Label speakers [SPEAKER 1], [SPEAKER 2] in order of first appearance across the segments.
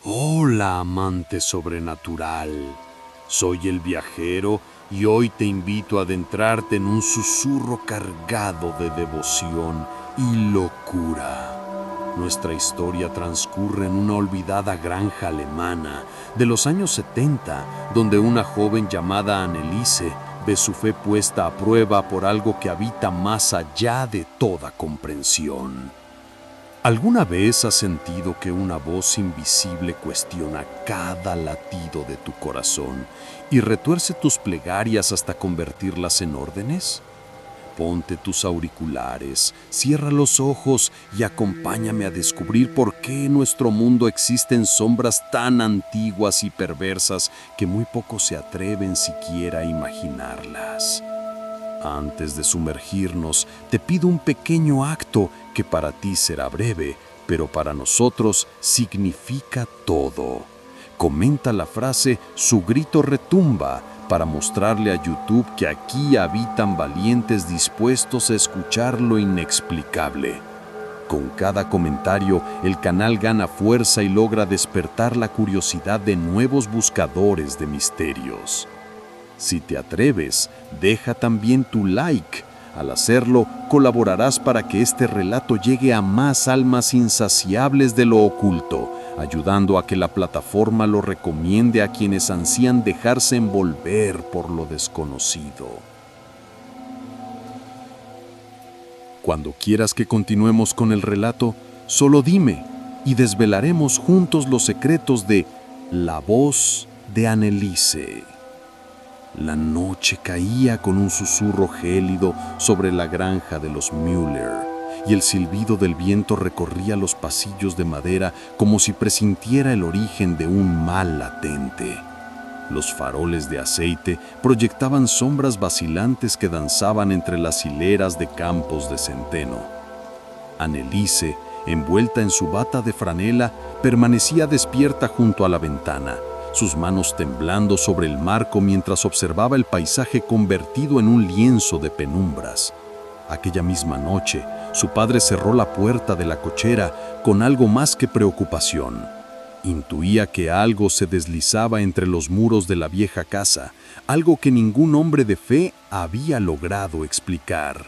[SPEAKER 1] Hola, amante sobrenatural. Soy el viajero y hoy te invito a adentrarte en un susurro cargado de devoción y locura. Nuestra historia transcurre en una olvidada granja alemana de los años 70, donde una joven llamada Anneliese ve su fe puesta a prueba por algo que habita más allá de toda comprensión. ¿Alguna vez has sentido que una voz invisible cuestiona cada latido de tu corazón y retuerce tus plegarias hasta convertirlas en órdenes? Ponte tus auriculares, cierra los ojos y acompáñame a descubrir por qué en nuestro mundo existen sombras tan antiguas y perversas que muy pocos se atreven siquiera a imaginarlas. Antes de sumergirnos, te pido un pequeño acto que para ti será breve, pero para nosotros significa todo. Comenta la frase "su grito retumba" para mostrarle a YouTube que aquí habitan valientes dispuestos a escuchar lo inexplicable. Con cada comentario, el canal gana fuerza y logra despertar la curiosidad de nuevos buscadores de misterios. Si te atreves, deja también tu like. Al hacerlo, colaborarás para que este relato llegue a más almas insaciables de lo oculto, ayudando a que la plataforma lo recomiende a quienes ansían dejarse envolver por lo desconocido. Cuando quieras que continuemos con el relato, solo dime y desvelaremos juntos los secretos de La voz de Anneliese. La noche caía con un susurro gélido sobre la granja de los Müller, y el silbido del viento recorría los pasillos de madera como si presintiera el origen de un mal latente. Los faroles de aceite proyectaban sombras vacilantes que danzaban entre las hileras de campos de centeno. Anneliese, envuelta en su bata de franela, permanecía despierta junto a la ventana, sus manos temblando sobre el marco mientras observaba el paisaje convertido en un lienzo de penumbras. Aquella misma noche, su padre cerró la puerta de la cochera con algo más que preocupación. Intuía que algo se deslizaba entre los muros de la vieja casa, algo que ningún hombre de fe había logrado explicar.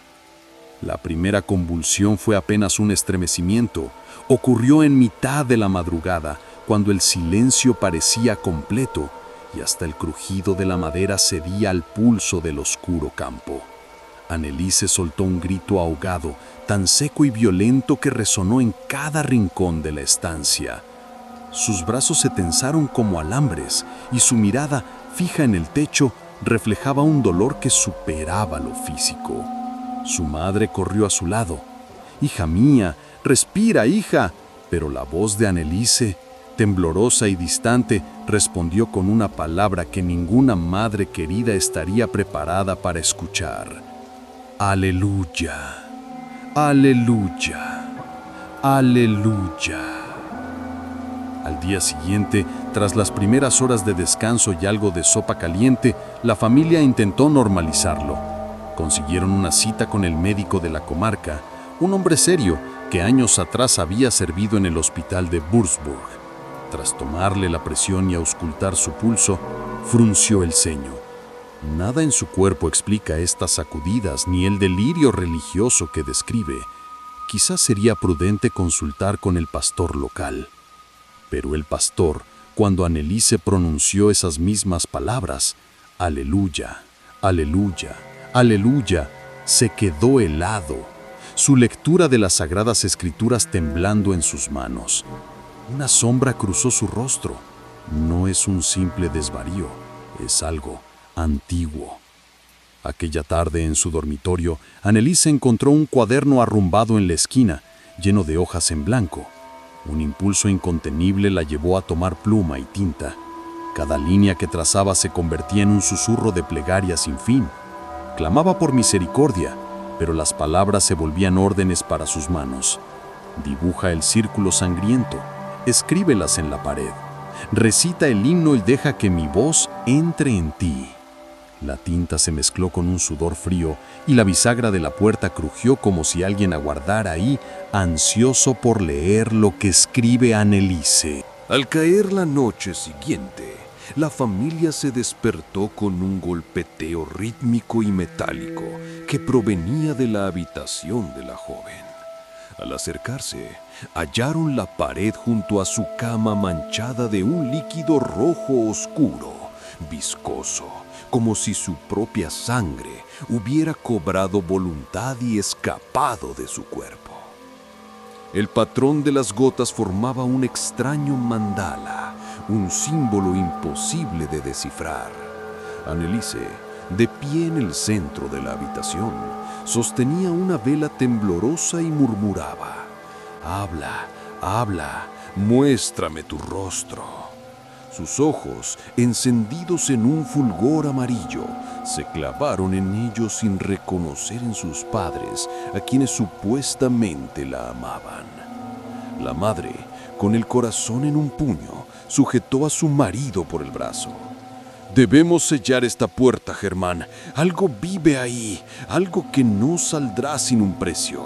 [SPEAKER 1] La primera convulsión fue apenas un estremecimiento. Ocurrió en mitad de la madrugada, cuando el silencio parecía completo y hasta el crujido de la madera cedía al pulso del oscuro campo. Anneliese soltó un grito ahogado, tan seco y violento que resonó en cada rincón de la estancia. Sus brazos se tensaron como alambres y su mirada, fija en el techo, reflejaba un dolor que superaba lo físico. Su madre corrió a su lado. «Hija mía, respira, hija», pero la voz de Anneliese, temblorosa y distante, respondió con una palabra que ninguna madre querida estaría preparada para escuchar. «Aleluya, aleluya, aleluya». Al día siguiente, tras las primeras horas de descanso y algo de sopa caliente, la familia intentó normalizarlo. Consiguieron una cita con el médico de la comarca, un hombre serio que años atrás había servido en el hospital de Würzburg. Tras tomarle la presión y auscultar su pulso, frunció el ceño. Nada en su cuerpo explica estas sacudidas ni el delirio religioso que describe. Quizás sería prudente consultar con el pastor local. Pero el pastor, cuando Anneliese pronunció esas mismas palabras, «Aleluya, aleluya, aleluya», se quedó helado, su lectura de las Sagradas Escrituras temblando en sus manos. Una sombra cruzó su rostro. No es un simple desvarío, es algo antiguo. Aquella tarde en su dormitorio, Anneliese encontró un cuaderno arrumbado en la esquina, lleno de hojas en blanco. Un impulso incontenible la llevó a tomar pluma y tinta. Cada línea que trazaba se convertía en un susurro de plegaria sin fin. Clamaba por misericordia, pero las palabras se volvían órdenes para sus manos. Dibuja el círculo sangriento. Escríbelas en la pared. Recita el himno y deja que mi voz entre en ti. La tinta se mezcló con un sudor frío y la bisagra de la puerta crujió como si alguien aguardara ahí, ansioso por leer lo que escribe Anneliese.
[SPEAKER 2] Al caer la noche siguiente, la familia se despertó con un golpeteo rítmico y metálico que provenía de la habitación de la joven. Al acercarse, hallaron la pared junto a su cama manchada de un líquido rojo oscuro, viscoso, como si su propia sangre hubiera cobrado voluntad y escapado de su cuerpo. El patrón de las gotas formaba un extraño mandala, un símbolo imposible de descifrar. Anneliese, de pie en el centro de la habitación, sostenía una vela temblorosa y murmuraba: «Habla, habla, muéstrame tu rostro». Sus ojos, encendidos en un fulgor amarillo, se clavaron en ellos sin reconocer en sus padres a quienes supuestamente la amaban. La madre, con el corazón en un puño, sujetó a su marido por el brazo. «Debemos sellar esta puerta, Germán. Algo vive ahí, algo que no saldrá sin un precio».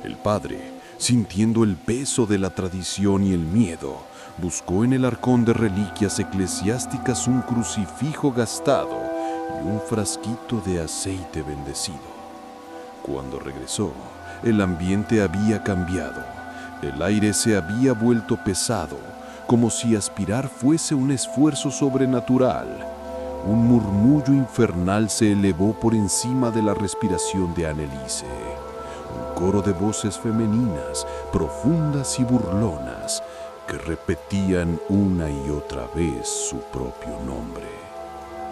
[SPEAKER 2] El padre, sintiendo el peso de la tradición y el miedo, buscó en el arcón de reliquias eclesiásticas un crucifijo gastado y un frasquito de aceite bendecido. Cuando regresó, el ambiente había cambiado. El aire se había vuelto pesado, como si aspirar fuese un esfuerzo sobrenatural. Un murmullo infernal se elevó por encima de la respiración de Anneliese. Un coro de voces femeninas, profundas y burlonas, que repetían una y otra vez su propio nombre.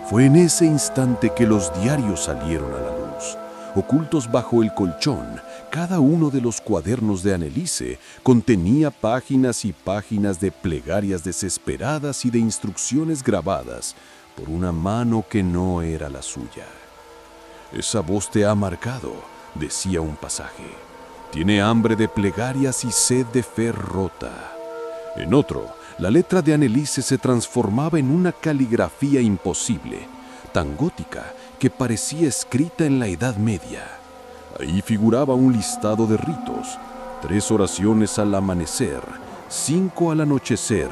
[SPEAKER 2] Fue en ese instante que los diarios salieron a la luz. Ocultos bajo el colchón, cada uno de los cuadernos de Anneliese contenía páginas y páginas de plegarias desesperadas y de instrucciones grabadas por una mano que no era la suya. «Esa voz te ha marcado», decía un pasaje. «Tiene hambre de plegarias y sed de fe rota». En otro, la letra de Anneliese se transformaba en una caligrafía imposible, tan gótica que parecía escrita en la Edad Media. Ahí figuraba un listado de ritos: 3 oraciones al amanecer, 5 al anochecer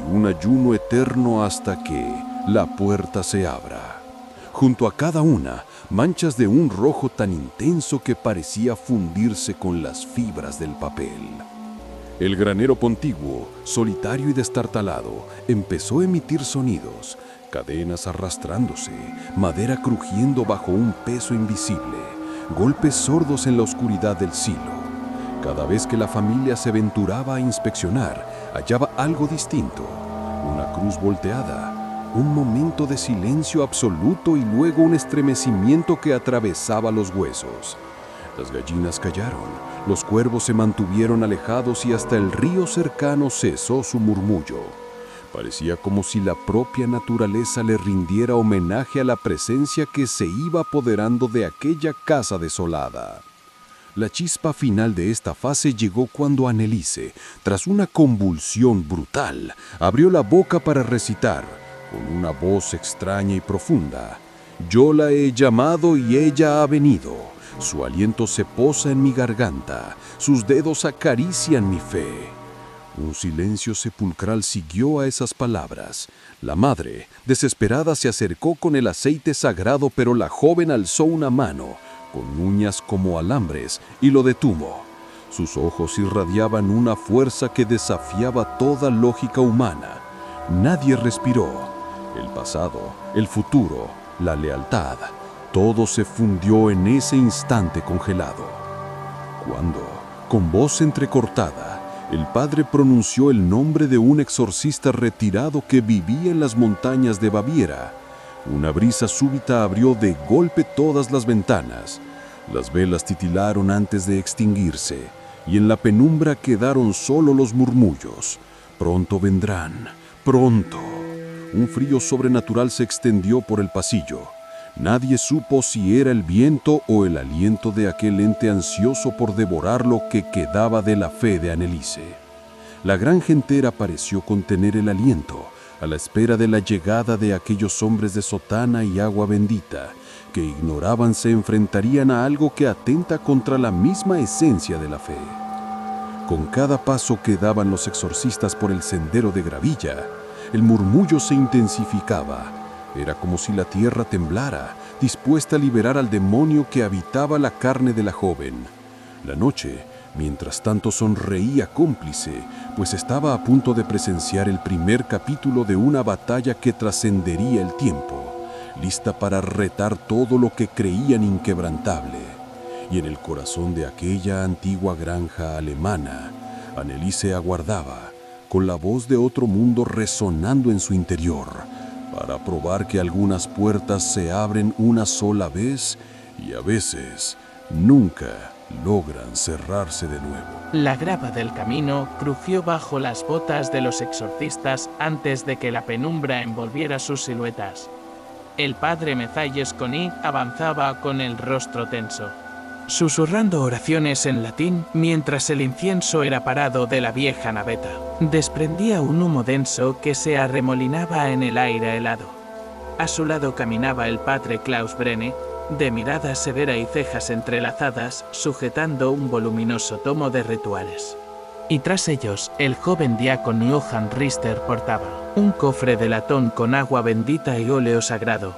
[SPEAKER 2] y un ayuno eterno hasta que la puerta se abra. Junto a cada una, manchas de un rojo tan intenso que parecía fundirse con las fibras del papel. El granero contiguo, solitario y destartalado, empezó a emitir sonidos, cadenas arrastrándose, madera crujiendo bajo un peso invisible, golpes sordos en la oscuridad del silo. Cada vez que la familia se aventuraba a inspeccionar, hallaba algo distinto: una cruz volteada, un momento de silencio absoluto y luego un estremecimiento que atravesaba los huesos. Las gallinas callaron, los cuervos se mantuvieron alejados y hasta el río cercano cesó su murmullo. Parecía como si la propia naturaleza le rindiera homenaje a la presencia que se iba apoderando de aquella casa desolada. La chispa final de esta fase llegó cuando Anneliese, tras una convulsión brutal, abrió la boca para recitar, con una voz extraña y profunda: «Yo la he llamado y ella ha venido. Su aliento se posa en mi garganta, sus dedos acarician mi fe». Un silencio sepulcral siguió a esas palabras. La madre, desesperada, se acercó con el aceite sagrado, pero la joven alzó una mano, con uñas como alambres, y lo detuvo. Sus ojos irradiaban una fuerza que desafiaba toda lógica humana. Nadie respiró. El pasado, el futuro, la lealtad, todo se fundió en ese instante congelado. Cuando, con voz entrecortada, el padre pronunció el nombre de un exorcista retirado que vivía en las montañas de Baviera, una brisa súbita abrió de golpe todas las ventanas. Las velas titilaron antes de extinguirse, y en la penumbra quedaron solo los murmullos. «Pronto vendrán, pronto». Un frío sobrenatural se extendió por el pasillo. Nadie supo si era el viento o el aliento de aquel ente ansioso por devorar lo que quedaba de la fe de Anneliese. La granja entera pareció contener el aliento, a la espera de la llegada de aquellos hombres de sotana y agua bendita, que ignoraban se enfrentarían a algo que atenta contra la misma esencia de la fe. Con cada paso que daban los exorcistas por el sendero de gravilla, el murmullo se intensificaba. Era como si la tierra temblara, dispuesta a liberar al demonio que habitaba la carne de la joven. La noche, mientras tanto, sonreía cómplice, pues estaba a punto de presenciar el primer capítulo de una batalla que trascendería el tiempo, lista para retar todo lo que creían inquebrantable. Y en el corazón de aquella antigua granja alemana, Anneliese aguardaba, con la voz de otro mundo resonando en su interior, para probar que algunas puertas se abren una sola vez y a veces nunca logran cerrarse de nuevo.
[SPEAKER 3] La grava del camino crujió bajo las botas de los exorcistas antes de que la penumbra envolviera sus siluetas. El padre Mezalles Koenig avanzaba con el rostro tenso, susurrando oraciones en latín mientras el incienso era parado de la vieja naveta. Desprendía un humo denso que se arremolinaba en el aire helado. A su lado caminaba el padre Klaus Brenne, de mirada severa y cejas entrelazadas, sujetando un voluminoso tomo de rituales. Y tras ellos, el joven diácono Johann Richter portaba un cofre de latón con agua bendita y óleo sagrado.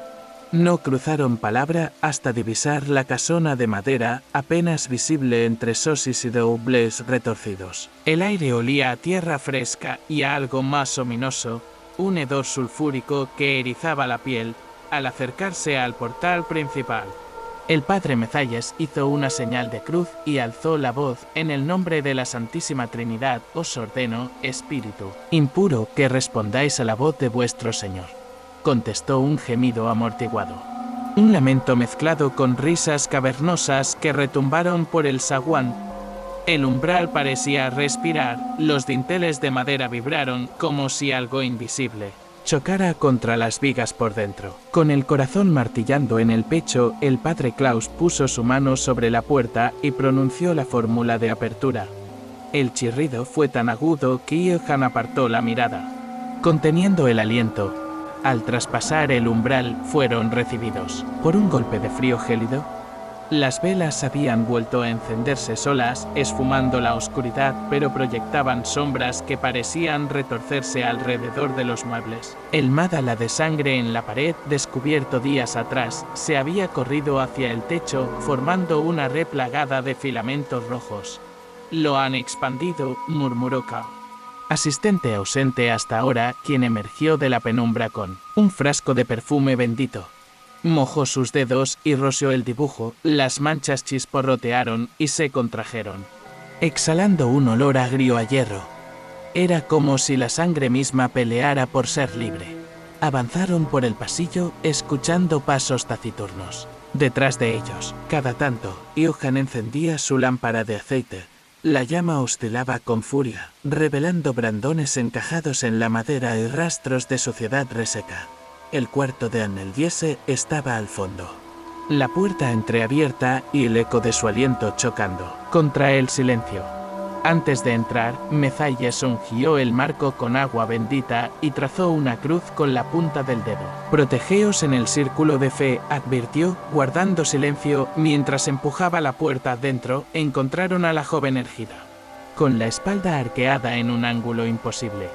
[SPEAKER 3] No cruzaron palabra hasta divisar la casona de madera apenas visible entre sosis y dobles retorcidos. El aire olía a tierra fresca y a algo más ominoso, un hedor sulfúrico que erizaba la piel al acercarse al portal principal. El padre Mezalles hizo una señal de cruz y alzó la voz: en el nombre de la Santísima Trinidad os ordeno, espíritu impuro, que respondáis a la voz de vuestro Señor. Contestó un gemido amortiguado. Un lamento mezclado con risas cavernosas que retumbaron por el zaguán. El umbral parecía respirar, los dinteles de madera vibraron como si algo invisible chocara contra las vigas por dentro. Con el corazón martillando en el pecho, el padre Klaus puso su mano sobre la puerta y pronunció la fórmula de apertura. El chirrido fue tan agudo que Johann apartó la mirada, conteniendo el aliento. Al traspasar el umbral, fueron recibidos por un golpe de frío gélido. Las velas habían vuelto a encenderse solas, esfumando la oscuridad, pero proyectaban sombras que parecían retorcerse alrededor de los muebles. El mádala de sangre en la pared, descubierto días atrás, se había corrido hacia el techo, formando una red plagada de filamentos rojos. «Lo han expandido», murmuró K, asistente ausente hasta ahora, quien emergió de la penumbra con un frasco de perfume bendito. Mojó sus dedos y roció el dibujo, las manchas chisporrotearon y se contrajeron, exhalando un olor agrio a hierro. Era como si la sangre misma peleara por ser libre. Avanzaron por el pasillo, escuchando pasos taciturnos. Detrás de ellos, cada tanto, Johann encendía su lámpara de aceite. La llama oscilaba con furia, revelando brandones encajados en la madera y rastros de suciedad reseca. El cuarto de Anneliese estaba al fondo. La puerta entreabierta y el eco de su aliento chocando contra el silencio. Antes de entrar, Mezalles ungió el marco con agua bendita y trazó una cruz con la punta del dedo. «Protegeos en el círculo de fe», advirtió, guardando silencio mientras empujaba la puerta adentro. Encontraron a la joven erguida, con la espalda arqueada en un ángulo imposible.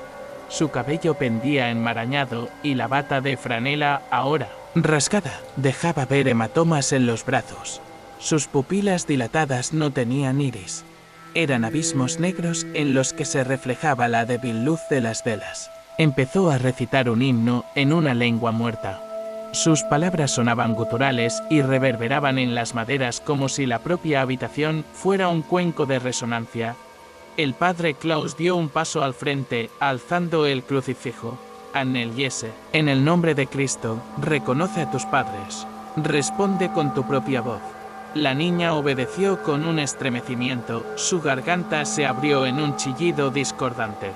[SPEAKER 3] Su cabello pendía enmarañado y la bata de franela, ahora rasgada, dejaba ver hematomas en los brazos. Sus pupilas dilatadas no tenían iris. Eran abismos negros en los que se reflejaba la débil luz de las velas. Empezó a recitar un himno en una lengua muerta. Sus palabras sonaban guturales y reverberaban en las maderas como si la propia habitación fuera un cuenco de resonancia. El padre Klaus dio un paso al frente, alzando el crucifijo. «Anneliese, en el nombre de Cristo, reconoce a tus padres. Responde con tu propia voz». La niña obedeció con un estremecimiento, su garganta se abrió en un chillido discordante.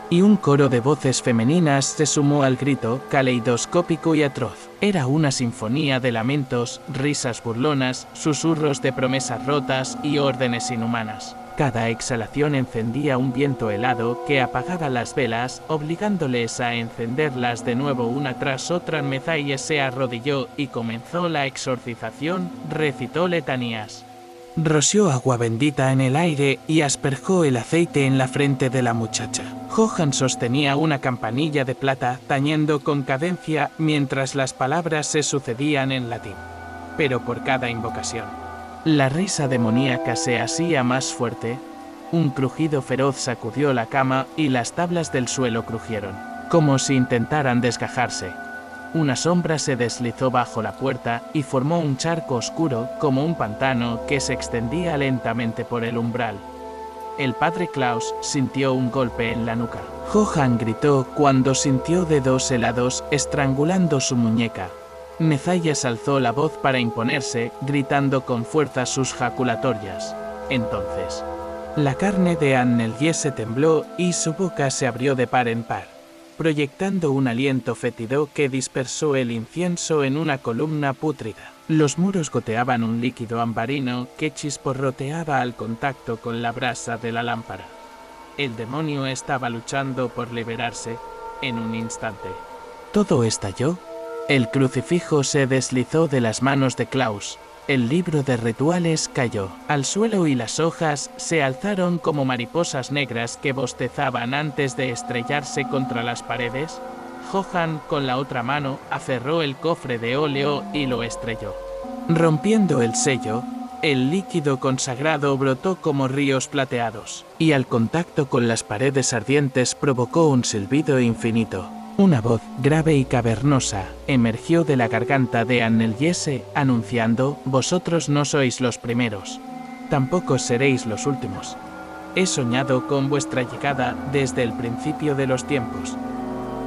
[SPEAKER 3] Y un coro de voces femeninas se sumó al grito, caleidoscópico y atroz. Era una sinfonía de lamentos, risas burlonas, susurros de promesas rotas y órdenes inhumanas. Cada exhalación encendía un viento helado que apagaba las velas, obligándoles a encenderlas de nuevo una tras otra. Mezalles se arrodilló y comenzó la exorcización, recitó letanías, Roció agua bendita en el aire y asperjó el aceite en la frente de la muchacha. Johann sostenía una campanilla de plata tañendo con cadencia mientras las palabras se sucedían en latín, pero por cada invocación. La risa demoníaca se hacía más fuerte. Un crujido feroz sacudió la cama y las tablas del suelo crujieron, como si intentaran desgajarse. Una sombra se deslizó bajo la puerta y formó un charco oscuro como un pantano que se extendía lentamente por el umbral. El padre Klaus sintió un golpe en la nuca. Johann gritó cuando sintió dedos helados estrangulando su muñeca. Mezallas alzó la voz para imponerse, gritando con fuerza sus jaculatorias. Entonces, la carne de Anneliese tembló y su boca se abrió de par en par, proyectando un aliento fétido que dispersó el incienso en una columna pútrida. Los muros goteaban un líquido ambarino que chisporroteaba al contacto con la brasa de la lámpara. El demonio estaba luchando por liberarse en un instante. Todo estalló. El crucifijo se deslizó de las manos de Klaus. El libro de rituales cayó al suelo y las hojas se alzaron como mariposas negras que bostezaban antes de estrellarse contra las paredes. Johann, con la otra mano, aferró el cofre de óleo y lo estrelló. Rompiendo el sello, el líquido consagrado brotó como ríos plateados, y al contacto con las paredes ardientes provocó un silbido infinito. Una voz grave y cavernosa emergió de la garganta de Anneliese anunciando: «Vosotros no sois los primeros, tampoco seréis los últimos. He soñado con vuestra llegada desde el principio de los tiempos».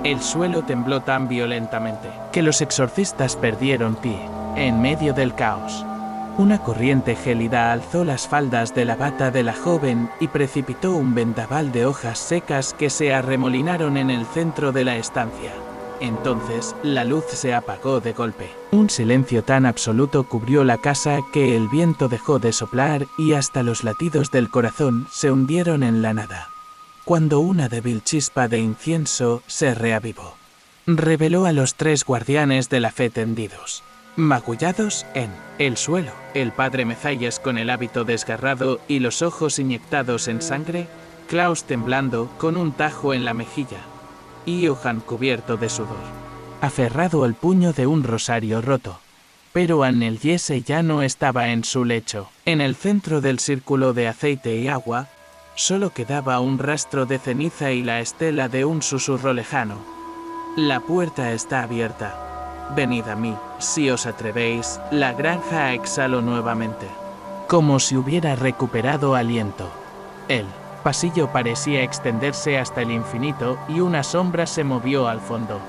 [SPEAKER 3] El suelo tembló tan violentamente que los exorcistas perdieron pie en medio del caos. Una corriente gélida alzó las faldas de la bata de la joven y precipitó un vendaval de hojas secas que se arremolinaron en el centro de la estancia. Entonces, la luz se apagó de golpe. Un silencio tan absoluto cubrió la casa que el viento dejó de soplar y hasta los latidos del corazón se hundieron en la nada. Cuando una débil chispa de incienso se reavivó, reveló a los tres guardianes de la fe tendidos, magullados en el suelo. El padre Mezallas con el hábito desgarrado y los ojos inyectados en sangre, Klaus temblando con un tajo en la mejilla, y Johann cubierto de sudor, aferrado al puño de un rosario roto. Pero Anneliese ya no estaba en su lecho. En el centro del círculo de aceite y agua, solo quedaba un rastro de ceniza y la estela de un susurro lejano. «La puerta está abierta. Venid a mí, si os atrevéis». La granja exhaló nuevamente, como si hubiera recuperado aliento. El pasillo parecía extenderse hasta el infinito y una sombra se movió al fondo,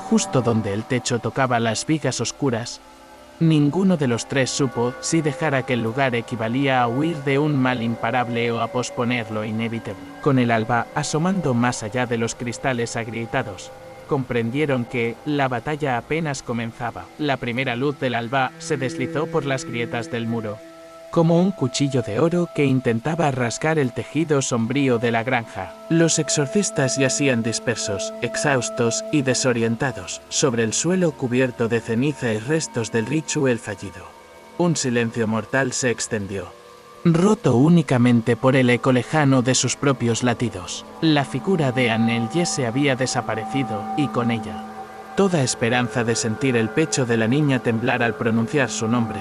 [SPEAKER 3] justo donde el techo tocaba las vigas oscuras. Ninguno de los tres supo si dejar aquel lugar equivalía a huir de un mal imparable o a posponer lo inevitable. Con el alba asomando más allá de los cristales agrietados, comprendieron que la batalla apenas comenzaba. La primera luz del alba se deslizó por las grietas del muro, como un cuchillo de oro que intentaba rasgar el tejido sombrío de la granja. Los exorcistas yacían dispersos, exhaustos y desorientados, sobre el suelo cubierto de ceniza y restos del ritual fallido. Un silencio mortal se extendió, roto únicamente por el eco lejano de sus propios latidos. La figura de Anneliese había desaparecido, y con ella toda esperanza de sentir el pecho de la niña temblar al pronunciar su nombre.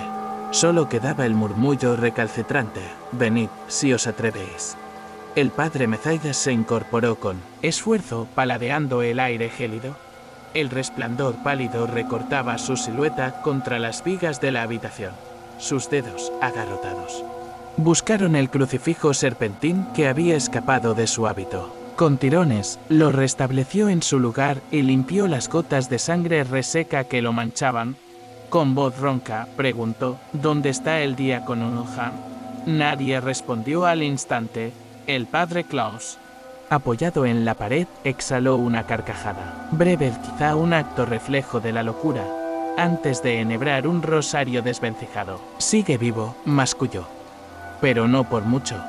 [SPEAKER 3] Solo quedaba el murmullo recalcitrante: «Venid, si os atrevéis». El padre Mezallas se incorporó con esfuerzo, paladeando el aire gélido. El resplandor pálido recortaba su silueta contra las vigas de la habitación. Sus dedos, agarrotados, buscaron el crucifijo serpentín que había escapado de su hábito. Con tirones, lo restableció en su lugar y limpió las gotas de sangre reseca que lo manchaban. Con voz ronca, preguntó: «¿Dónde está el diácono Johann?». Nadie respondió al instante. El padre Klaus, apoyado en la pared, exhaló una carcajada. Breve, quizá un acto reflejo de la locura, antes de enhebrar un rosario desvencijado. «Sigue vivo», masculló. Pero no por mucho.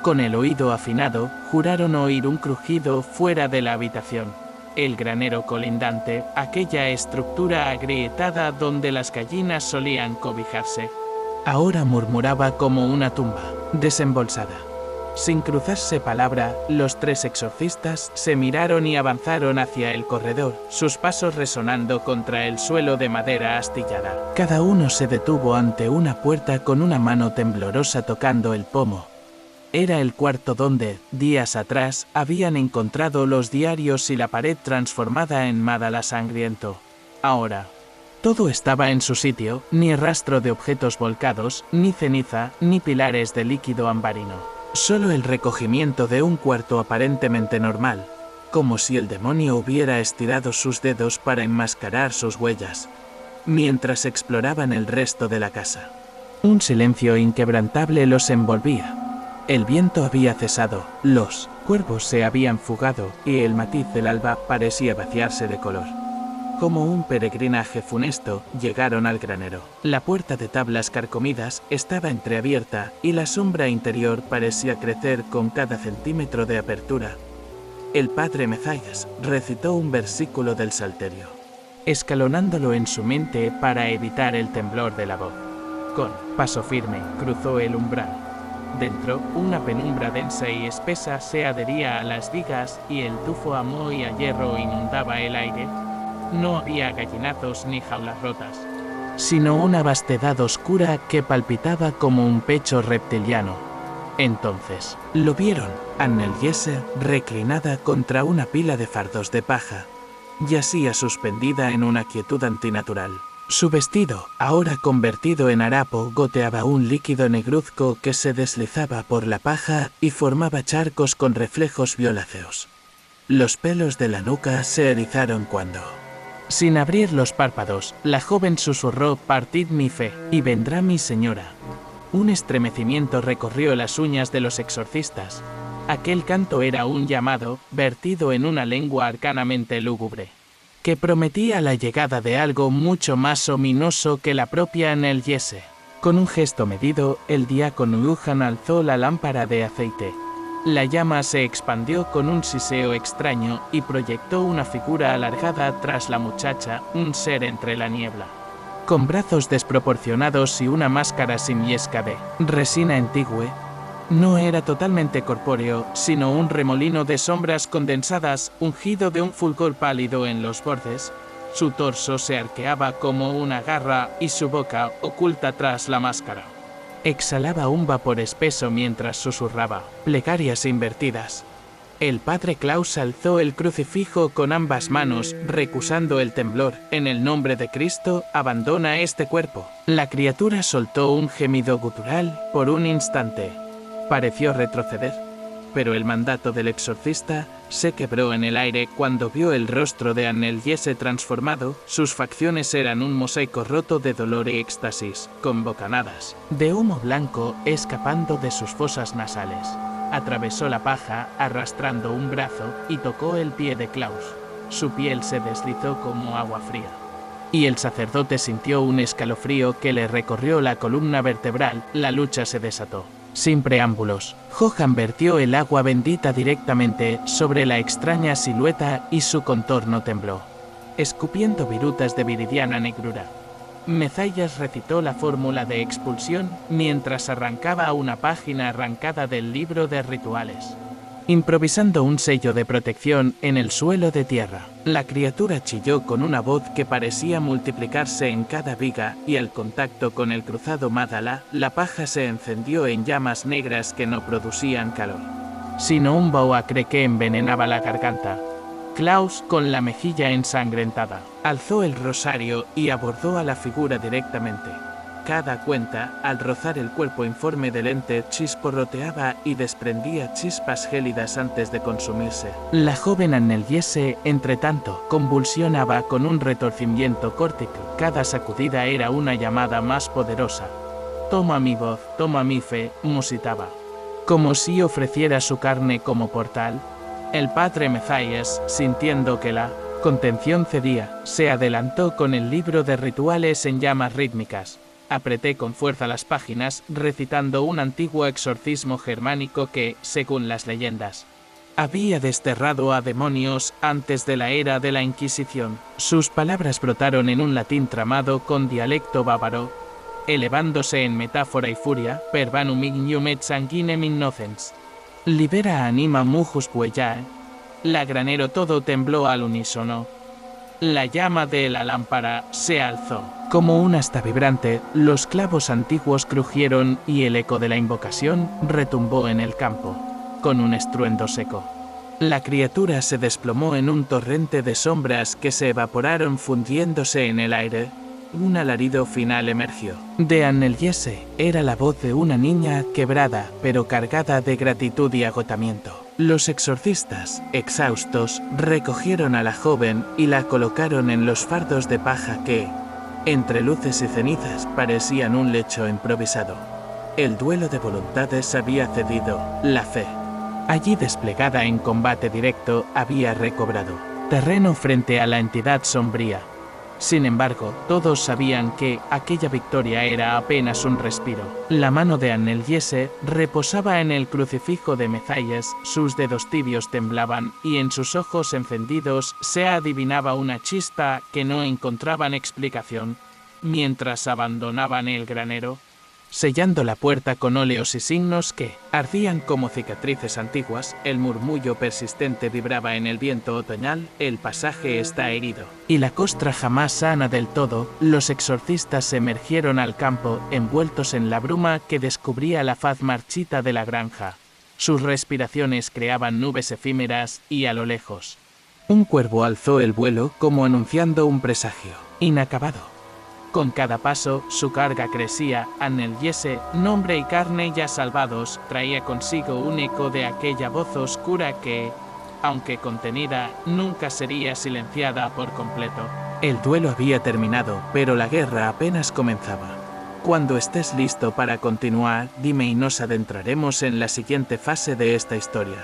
[SPEAKER 3] Con el oído afinado, juraron oír un crujido fuera de la habitación. El granero colindante, aquella estructura agrietada donde las gallinas solían cobijarse. Ahora murmuraba como una tumba, desembolsada. Sin cruzarse palabra, los 3 exorcistas se miraron y avanzaron hacia el corredor, sus pasos resonando contra el suelo de madera astillada. Cada uno se detuvo ante una puerta con una mano temblorosa tocando el pomo. Era el cuarto donde, días atrás, habían encontrado los diarios y la pared transformada en Madala sangriento. Ahora, todo estaba en su sitio, ni rastro de objetos volcados, ni ceniza, ni pilares de líquido ambarino. Solo el recogimiento de un cuarto aparentemente normal, como si el demonio hubiera estirado sus dedos para enmascarar sus huellas, mientras exploraban el resto de la casa. Un silencio inquebrantable los envolvía. El viento había cesado, los cuervos se habían fugado y el matiz del alba parecía vaciarse de color. Como un peregrinaje funesto, llegaron al granero. La puerta de tablas carcomidas estaba entreabierta y la sombra interior parecía crecer con cada centímetro de apertura. El padre Mezayas recitó un versículo del Salterio, escalonándolo en su mente para evitar el temblor de la voz. Con paso firme, cruzó el umbral. Dentro, una penumbra densa y espesa se adhería a las vigas y el tufo a moho y a hierro inundaba el aire. No había gallinazos ni jaulas rotas, sino una vastedad oscura que palpitaba como un pecho reptiliano. Entonces, lo vieron, Anneliese reclinada contra una pila de fardos de paja. Yacía suspendida en una quietud antinatural. Su vestido, ahora convertido en harapo, goteaba un líquido negruzco que se deslizaba por la paja y formaba charcos con reflejos violáceos. Los pelos de la nuca se erizaron cuando, sin abrir los párpados, la joven susurró: «Partid mi fe, y vendrá mi señora». Un estremecimiento recorrió las uñas de los exorcistas. Aquel canto era un llamado, vertido en una lengua arcanamente lúgubre, que prometía la llegada de algo mucho más ominoso que la propia Anneliese. Con un gesto medido, el diácono Johann alzó la lámpara de aceite. La llama se expandió con un siseo extraño y proyectó una figura alargada tras la muchacha, un ser entre la niebla, con brazos desproporcionados y una máscara simiesca de resina antigua. No era totalmente corpóreo, sino un remolino de sombras condensadas, ungido de un fulgor pálido en los bordes. Su torso se arqueaba como una garra y su boca, oculta tras la máscara, exhalaba un vapor espeso mientras susurraba plegarias invertidas. El padre Klaus alzó el crucifijo con ambas manos, recusando el temblor. «En el nombre de Cristo, abandona este cuerpo». La criatura soltó un gemido gutural por un instante. Pareció retroceder, pero el mandato del exorcista se quebró en el aire cuando vio el rostro de Anneliese transformado. Sus facciones eran un mosaico roto de dolor y éxtasis, con bocanadas de humo blanco escapando de sus fosas nasales. Atravesó la paja, arrastrando un brazo, y tocó el pie de Klaus. Su piel se deslizó como agua fría, y el sacerdote sintió un escalofrío que le recorrió la columna vertebral. La lucha se desató. Sin preámbulos, Johann vertió el agua bendita directamente sobre la extraña silueta y su contorno tembló, escupiendo virutas de viridiana negrura. Mezayas recitó la fórmula de expulsión mientras arrancaba una página arrancada del libro de rituales, improvisando un sello de protección en el suelo de tierra. La criatura chilló con una voz que parecía multiplicarse en cada viga, y al contacto con el cruzado Madala, la paja se encendió en llamas negras que no producían calor, sino un boacre que envenenaba la garganta. Klaus, con la mejilla ensangrentada, alzó el rosario y abordó a la figura directamente. Cada cuenta, al rozar el cuerpo informe del ente, chisporroteaba y desprendía chispas gélidas antes de consumirse. La joven Anneliese, entretanto, convulsionaba con un retorcimiento córtico. Cada sacudida era una llamada más poderosa. «Toma mi voz, toma mi fe», musitaba, como si ofreciera su carne como portal. El padre Mezayas, sintiendo que la contención cedía, se adelantó con el libro de rituales en llamas rítmicas. Apreté con fuerza las páginas, recitando un antiguo exorcismo germánico que, según las leyendas, había desterrado a demonios antes de la era de la Inquisición. Sus palabras brotaron en un latín tramado con dialecto bávaro. elevándose en metáfora y furia, per vanum ignium et sanguinem innocens. Libera anima mujus puellae. La granero todo tembló al unísono. La llama de la lámpara se alzó. Como un asta vibrante, los clavos antiguos crujieron y el eco de la invocación retumbó en el campo, con un estruendo seco. La criatura se desplomó en un torrente de sombras que se evaporaron fundiéndose en el aire. Un alarido final emergió. De Anneliese era la voz de una niña quebrada, pero cargada de gratitud y agotamiento. Los exorcistas, exhaustos, recogieron a la joven y la colocaron en los fardos de paja que, entre luces y cenizas, parecían un lecho improvisado. El duelo de voluntades había cedido, la fe, allí desplegada en combate directo, había recobrado terreno frente a la entidad sombría. Sin embargo, todos sabían que aquella victoria era apenas un respiro. La mano de Anneliese reposaba en el crucifijo de Mezayes, sus dedos tibios temblaban y en sus ojos encendidos se adivinaba una chispa que no encontraban explicación. Mientras abandonaban el granero, sellando la puerta con óleos y signos que ardían como cicatrices antiguas, el murmullo persistente vibraba en el viento otoñal, el pasaje está herido. Y la costra jamás sana del todo, los exorcistas emergieron al campo, envueltos en la bruma que descubría la faz marchita de la granja. Sus respiraciones creaban nubes efímeras y a lo lejos, un cuervo alzó el vuelo como anunciando un presagio inacabado. Con cada paso, su carga crecía. Anneliese, nombre y carne ya salvados, traía consigo un eco de aquella voz oscura que, aunque contenida, nunca sería silenciada por completo. El duelo había terminado, pero la guerra apenas comenzaba. Cuando estés listo para continuar, dime y nos adentraremos en la siguiente fase de esta historia,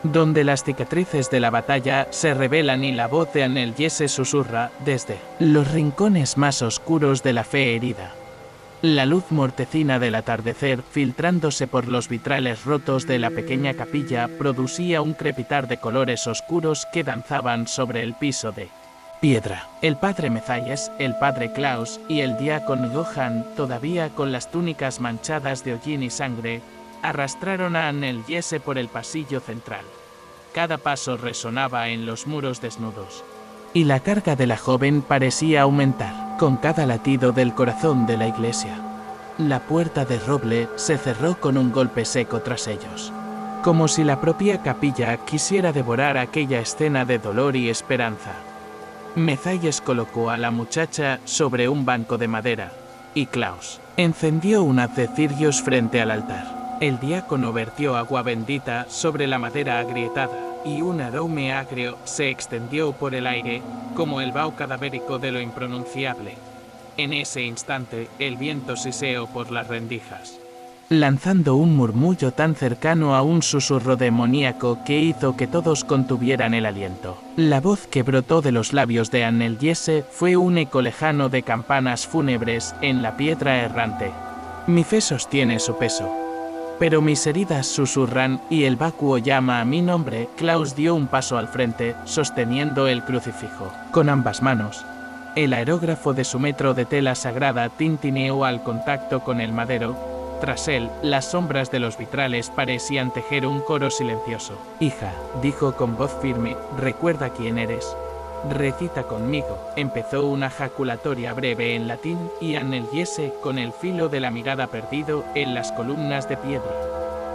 [SPEAKER 3] donde las cicatrices de la batalla se revelan y la voz de Anneliese susurra desde los rincones más oscuros de la fe herida. La luz mortecina del atardecer, filtrándose por los vitrales rotos de la pequeña capilla, producía un crepitar de colores oscuros que danzaban sobre el piso de piedra. El padre Mezayes, el padre Klaus y el diácono Johann, todavía con las túnicas manchadas de hollín y sangre, arrastraron a Anneliese por el pasillo central. Cada paso resonaba en los muros desnudos, y la carga de la joven parecía aumentar con cada latido del corazón de la iglesia. La puerta de roble se cerró con un golpe seco tras ellos, como si la propia capilla quisiera devorar aquella escena de dolor y esperanza. Mezayes colocó a la muchacha sobre un banco de madera, y Klaus encendió un haz de cirios frente al altar. El diácono vertió agua bendita sobre la madera agrietada, y un aroma agrio se extendió por el aire, como el vaho cadavérico de lo impronunciable. En ese instante, el viento siseó por las rendijas, lanzando un murmullo tan cercano a un susurro demoníaco que hizo que todos contuvieran el aliento. La voz que brotó de los labios de Anneliese fue un eco lejano de campanas fúnebres en la piedra errante. Mi fe sostiene su peso, pero mis heridas susurran y el vacuo llama a mi nombre. Klaus dio un paso al frente, sosteniendo el crucifijo con ambas manos. El aerógrafo de su metro de tela sagrada tintineó al contacto con el madero. Tras él, las sombras de los vitrales parecían tejer un coro silencioso. Hija, dijo con voz firme, recuerda quién eres. Recita conmigo. Empezó una jaculatoria breve en latín y Anneliese, con el filo de la mirada perdido en las columnas de piedra,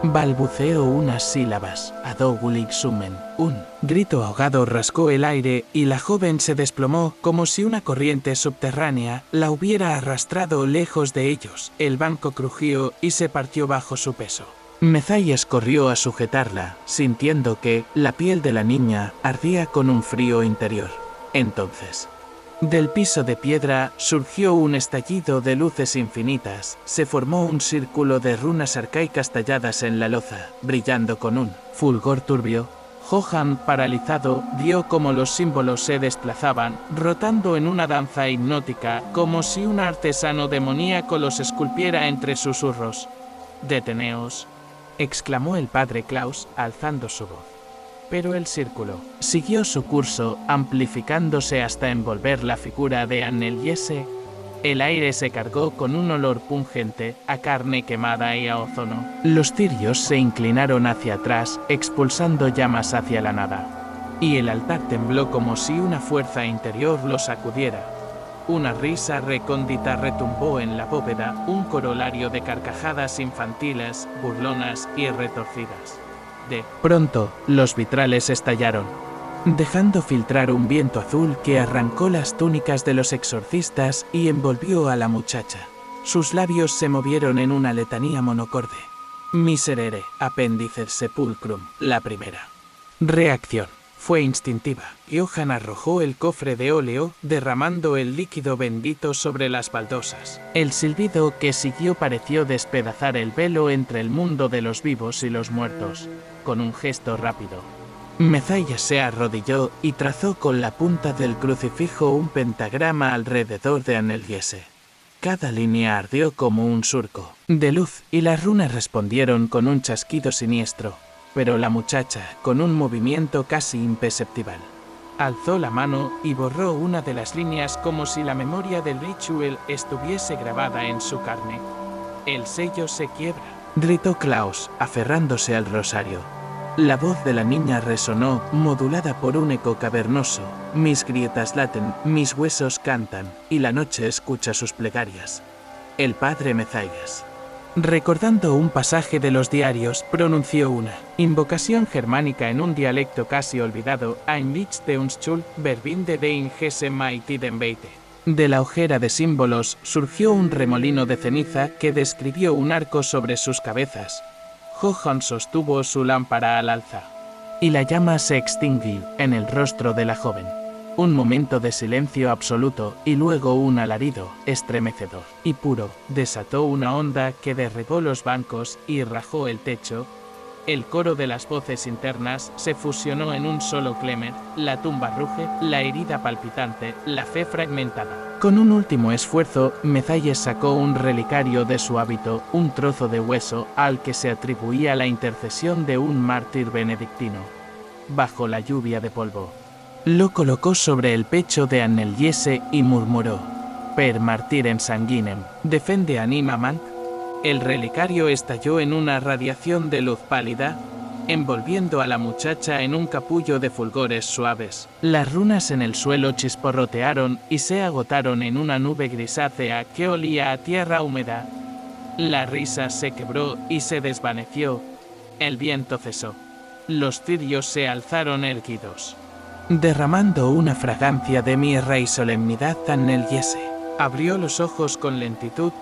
[SPEAKER 3] balbuceó unas sílabas. Adogulig sumen. Un grito ahogado rascó el aire y la joven se desplomó como si una corriente subterránea la hubiera arrastrado lejos de ellos. El banco crujió y se partió bajo su peso. Mezayes corrió a sujetarla, sintiendo que la piel de la niña ardía con un frío interior. Entonces, del piso de piedra surgió un estallido de luces infinitas. Se formó un círculo de runas arcaicas talladas en la loza, brillando con un fulgor turbio. Johann, paralizado, vio cómo los símbolos se desplazaban, rotando en una danza hipnótica, como si un artesano demoníaco los esculpiera entre susurros. «Deteneos», exclamó el padre Klaus, alzando su voz. Pero el círculo siguió su curso, amplificándose hasta envolver la figura de Anneliese. El aire se cargó con un olor pungente a carne quemada y a ozono. Los cirios se inclinaron hacia atrás, expulsando llamas hacia la nada. Y el altar tembló como si una fuerza interior lo sacudiera. Una risa recóndita retumbó en la bóveda, un corolario de carcajadas infantiles, burlonas y retorcidas. De pronto, los vitrales estallaron, dejando filtrar un viento azul que arrancó las túnicas de los exorcistas y envolvió a la muchacha. Sus labios se movieron en una letanía monocorde. Miserere, appendices sepulcrum, la primera. Reacción. Fue instintiva. Johann arrojó el cofre de óleo, derramando el líquido bendito sobre las baldosas. El silbido que siguió pareció despedazar el velo entre el mundo de los vivos y los muertos. Con un gesto rápido, Mezayas se arrodilló y trazó con la punta del crucifijo un pentagrama alrededor de Anneliese. Cada línea ardió como un surco de luz y las runas respondieron con un chasquido siniestro. Pero la muchacha, con un movimiento casi imperceptible, alzó la mano y borró una de las líneas como si la memoria del ritual estuviese grabada en su carne. El sello se quiebra, gritó Klaus, aferrándose al rosario. La voz de la niña resonó, modulada por un eco cavernoso. Mis grietas laten, mis huesos cantan, y la noche escucha sus plegarias. El padre Mezayas, recordando un pasaje de los diarios, pronunció una invocación germánica en un dialecto casi olvidado, Ein Licht de Unschuld, verbinde de Hesse Maitiden Beite. De la ojera de símbolos surgió un remolino de ceniza que describió un arco sobre sus cabezas. Johann sostuvo su lámpara al alza, y la llama se extinguió en el rostro de la joven. Un momento de silencio absoluto y luego un alarido, estremecedor y puro, desató una onda que derribó los bancos y rajó el techo. El coro de las voces internas se fusionó en un solo clamor, la tumba ruge, la herida palpitante, la fe fragmentada. Con un último esfuerzo, Mezayas sacó un relicario de su hábito, un trozo de hueso al que se atribuía la intercesión de un mártir benedictino. Bajo la lluvia de polvo, lo colocó sobre el pecho de Anneliese y murmuró: Per martyrem sanguinem, defende anima manc. El relicario estalló en una radiación de luz pálida, envolviendo a la muchacha en un capullo de fulgores suaves. Las runas en el suelo chisporrotearon y se agotaron en una nube grisácea que olía a tierra húmeda. La risa se quebró y se desvaneció. El viento cesó. Los cirios se alzaron erguidos, derramando una fragancia de mirra y solemnidad. Anneliese abrió los ojos con lentitud.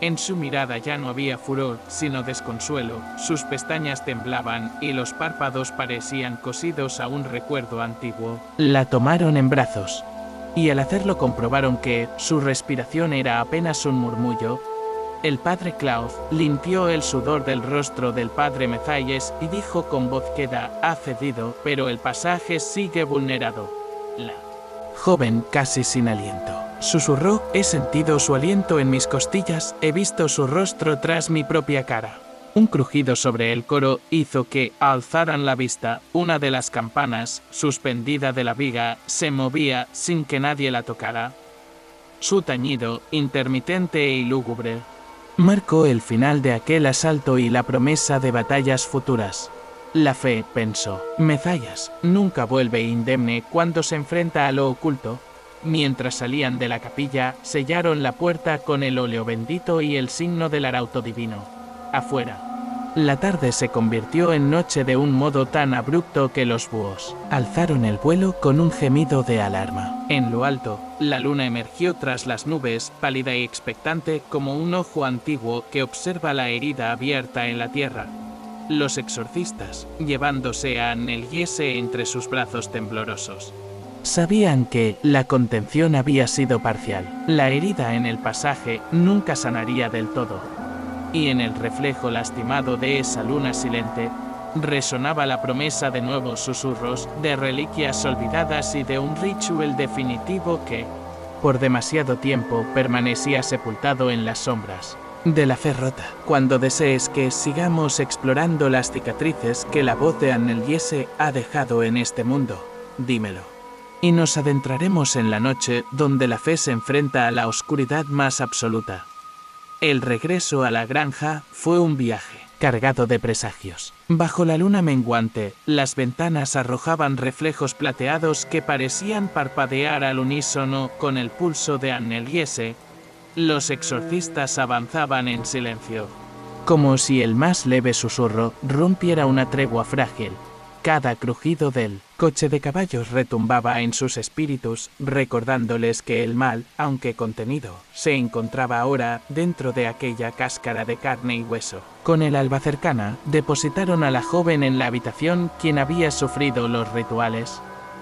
[SPEAKER 3] En su mirada ya no había furor, sino desconsuelo. Sus pestañas temblaban y los párpados parecían cosidos a un recuerdo antiguo. La tomaron en brazos, y al hacerlo comprobaron que su respiración era apenas un murmullo. El padre Klaus limpió el sudor del rostro del padre Mezayas y dijo con voz queda: ha cedido, pero el pasaje sigue vulnerado. La joven, casi sin aliento, susurró: he sentido su aliento en mis costillas, he visto su rostro tras mi propia cara. Un crujido sobre el coro hizo que alzaran la vista. Una de las campanas, suspendida de la viga, se movía sin que nadie la tocara. Su tañido, intermitente e lúgubre, marcó el final de aquel asalto y la promesa de batallas futuras. La fe, pensó Mezayas, nunca vuelve indemne cuando se enfrenta a lo oculto. Mientras salían de la capilla, sellaron la puerta con el óleo bendito y el signo del arauto divino. Afuera, la tarde se convirtió en noche de un modo tan abrupto que los búhos alzaron el vuelo con un gemido de alarma. En lo alto, la luna emergió tras las nubes, pálida y expectante como un ojo antiguo que observa la herida abierta en la tierra. Los exorcistas, llevándose a Anneliese entre sus brazos temblorosos, sabían que la contención había sido parcial. La herida en el pasaje nunca sanaría del todo. Y en el reflejo lastimado de esa luna silente, resonaba la promesa de nuevos susurros, de reliquias olvidadas y de un ritual definitivo que, por demasiado tiempo, permanecía sepultado en las sombras de la fe rota. Cuando desees que sigamos explorando las cicatrices que la voz de Anneliese ha dejado en este mundo, dímelo. y nos adentraremos en la noche donde la fe se enfrenta a la oscuridad más absoluta. El regreso a la granja fue un viaje cargado de presagios. Bajo la luna menguante, las ventanas arrojaban reflejos plateados que parecían parpadear al unísono con el pulso de Anneliese. Los exorcistas avanzaban en silencio, como si el más leve susurro rompiera una tregua frágil. Cada crujido del coche de caballos retumbaba en sus espíritus, recordándoles que el mal, aunque contenido, se encontraba ahora dentro de aquella cáscara de carne y hueso. Con el alba cercana, depositaron a la joven en la habitación quien había sufrido los rituales,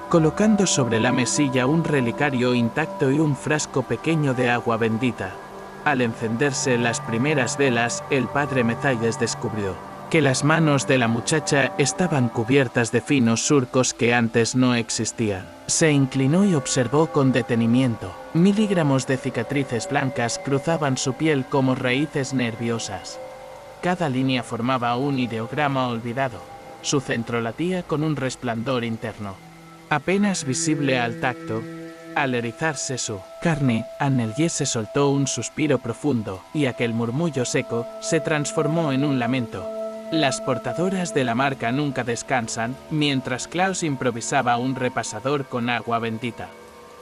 [SPEAKER 3] colocando sobre la mesilla un relicario intacto y un frasco pequeño de agua bendita. Al encenderse las primeras velas, el padre Mezalles descubrió que las manos de la muchacha estaban cubiertas de finos surcos que antes no existían. Se inclinó y observó con detenimiento. Miligramos de cicatrices blancas cruzaban su piel como raíces nerviosas. Cada línea formaba un ideograma olvidado. Su centro latía con un resplandor interno, apenas visible al tacto. Al erizarse su carne, Anneliese soltó un suspiro profundo, y aquel murmullo seco se transformó en un lamento. Las portadoras de la marca nunca descansan, mientras Klaus improvisaba un repasador con agua bendita.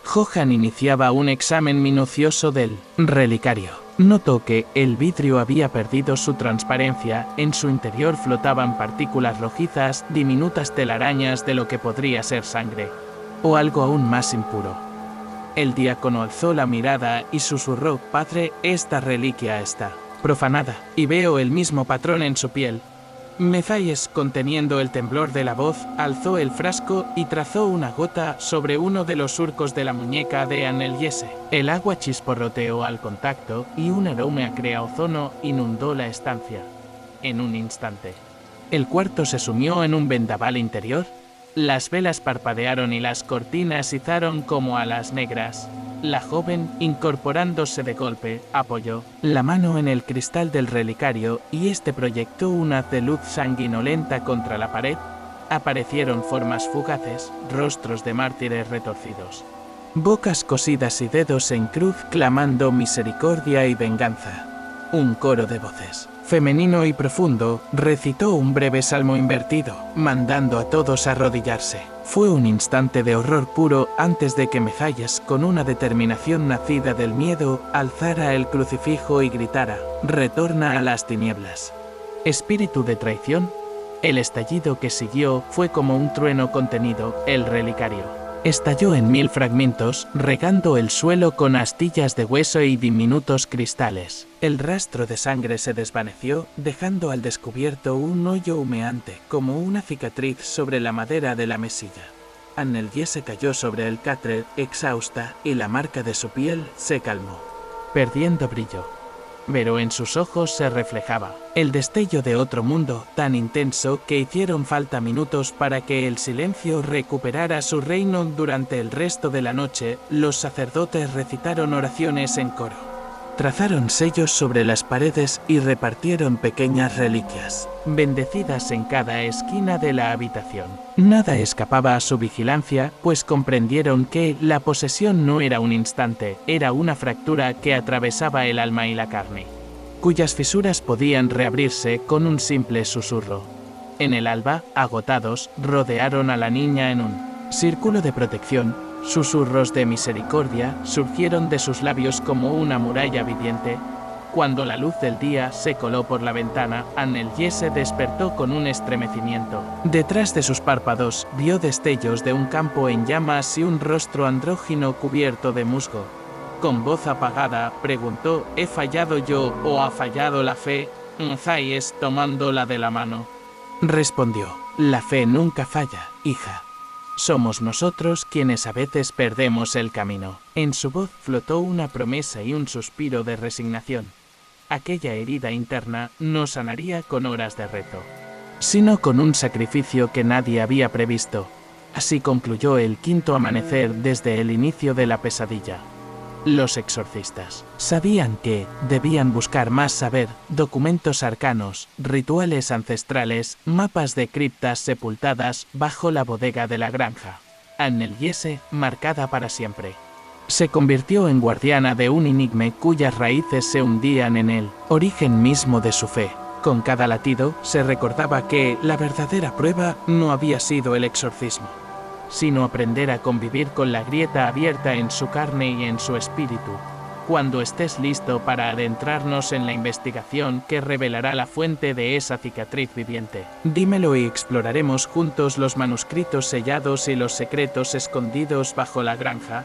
[SPEAKER 3] Johann iniciaba un examen minucioso del relicario. Notó que el vidrio había perdido su transparencia, en su interior flotaban partículas rojizas, diminutas telarañas de lo que podría ser sangre, o algo aún más impuro. El diácono alzó la mirada y susurró: «Padre, esta reliquia está profanada, y veo el mismo patrón en su piel». Mezalles, conteniendo el temblor de la voz, alzó el frasco y trazó una gota sobre uno de los surcos de la muñeca de Anneliese. El agua chisporroteó al contacto y un aroma a creozono inundó la estancia. En un instante, el cuarto se sumió en un vendaval interior. Las velas parpadearon y las cortinas izaron como alas negras. La joven, incorporándose de golpe, apoyó la mano en el cristal del relicario y este proyectó un haz de luz sanguinolenta contra la pared. Aparecieron formas fugaces, rostros de mártires retorcidos, bocas cosidas y dedos en cruz clamando misericordia y venganza. Un coro de voces, femenino y profundo, recitó un breve salmo invertido, mandando a todos a arrodillarse. Fue un instante de horror puro antes de que Mezalles, con una determinación nacida del miedo, alzara el crucifijo y gritara: «Retorna a las tinieblas». ¿Espíritu de traición? El estallido que siguió fue como un trueno contenido. El relicario estalló en 1000 fragmentos, regando el suelo con astillas de hueso y diminutos cristales. El rastro de sangre se desvaneció, dejando al descubierto un hoyo humeante, como una cicatriz sobre la madera de la mesilla. Anneliese cayó sobre el catre, exhausta, y la marca de su piel se calmó, perdiendo brillo. Pero en sus ojos se reflejaba el destello de otro mundo, tan intenso que hicieron falta minutos para que el silencio recuperara su reino. Durante el resto de la noche, los sacerdotes recitaron oraciones en coro, trazaron sellos sobre las paredes y repartieron pequeñas reliquias, bendecidas en cada esquina de la habitación. Nada escapaba a su vigilancia, pues comprendieron que la posesión no era un instante, era una fractura que atravesaba el alma y la carne, cuyas fisuras podían reabrirse con un simple susurro. En el alba, agotados, rodearon a la niña en un círculo de protección. Susurros de misericordia surgieron de sus labios como una muralla viviente. Cuando la luz del día se coló por la ventana, Anneliese despertó con un estremecimiento. Detrás de sus párpados vio destellos de un campo en llamas y un rostro andrógino cubierto de musgo. Con voz apagada preguntó: ¿he fallado yo o ha fallado la fe? Mezalles, tomándola de la mano, respondió: la fe nunca falla, hija. Somos nosotros quienes a veces perdemos el camino. En su voz flotó una promesa y un suspiro de resignación. Aquella herida interna no sanaría con horas de rezo, sino con un sacrificio que nadie había previsto. Así concluyó el quinto amanecer desde el inicio de la pesadilla. Los exorcistas sabían que debían buscar más saber, documentos arcanos, rituales ancestrales, mapas de criptas sepultadas bajo la bodega de la granja. Anneliese, marcada para siempre. Se convirtió en guardiana de un enigma cuyas raíces se hundían en el origen mismo de su fe. Con cada latido, se recordaba que la verdadera prueba no había sido el exorcismo, sino aprender a convivir con la grieta abierta en su carne y en su espíritu. Cuando estés listo para adentrarnos en la investigación que revelará la fuente de esa cicatriz viviente, dímelo y exploraremos juntos los manuscritos sellados y los secretos escondidos bajo la granja.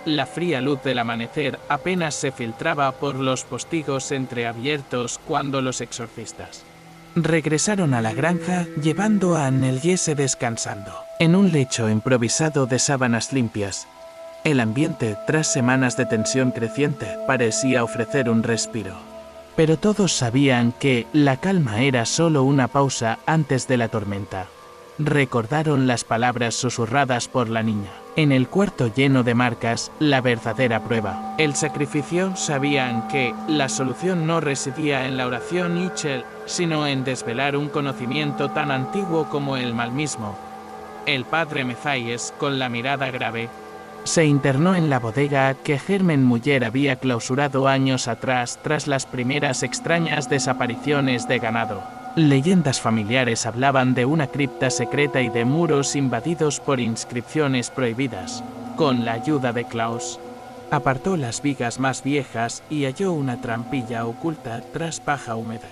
[SPEAKER 3] La fría luz del amanecer apenas se filtraba por los postigos entreabiertos cuando los exorcistas regresaron a la granja llevando a Anneliese descansando en un lecho improvisado de sábanas limpias. El ambiente, tras semanas de tensión creciente, parecía ofrecer un respiro. Pero todos sabían que la calma era solo una pausa antes de la tormenta. Recordaron las palabras susurradas por la niña. En el cuarto lleno de marcas, la verdadera prueba. El sacrificio. Sabían que la solución no residía en la oración Ichel, sino en desvelar un conocimiento tan antiguo como el mal mismo. El padre Mezayes, con la mirada grave, se internó en la bodega que Germen Muller había clausurado años atrás tras las primeras extrañas desapariciones de ganado. Leyendas familiares hablaban de una cripta secreta y de muros invadidos por inscripciones prohibidas. Con la ayuda de Klaus, apartó las vigas más viejas y halló una trampilla oculta tras paja húmeda.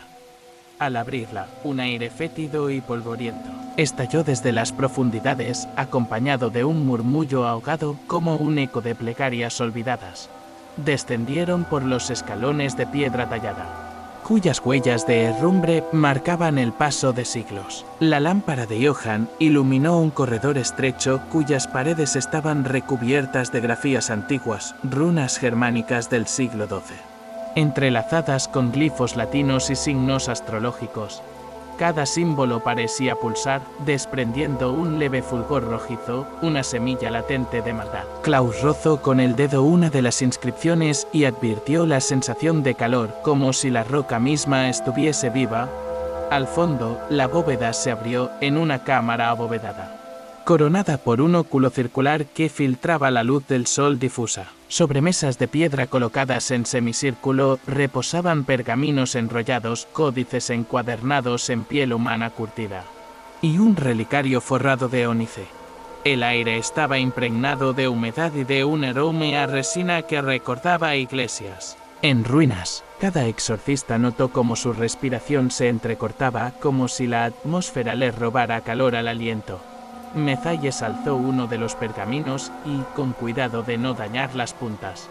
[SPEAKER 3] Al abrirla, un aire fétido y polvoriento estalló desde las profundidades, acompañado de un murmullo ahogado como un eco de plegarias olvidadas. Descendieron por los escalones de piedra tallada, cuyas huellas de herrumbre marcaban el paso de siglos. La lámpara de Johann iluminó un corredor estrecho cuyas paredes estaban recubiertas de grafías antiguas, runas germánicas del siglo XII, entrelazadas con glifos latinos y signos astrológicos. Cada símbolo parecía pulsar, desprendiendo un leve fulgor rojizo, una semilla latente de maldad. Klaus rozó con el dedo una de las inscripciones y advirtió la sensación de calor, como si la roca misma estuviese viva. Al fondo, la bóveda se abrió en una cámara abovedada, coronada por un óculo circular que filtraba la luz del sol difusa. Sobre mesas de piedra colocadas en semicírculo reposaban pergaminos enrollados, códices encuadernados en piel humana curtida, y un relicario forrado de ónice. El aire estaba impregnado de humedad y de un aroma a resina que recordaba a iglesias en ruinas. Cada exorcista notó cómo su respiración se entrecortaba, como si la atmósfera le robara calor al aliento. Mezayes alzó uno de los pergaminos y, con cuidado de no dañar las puntas,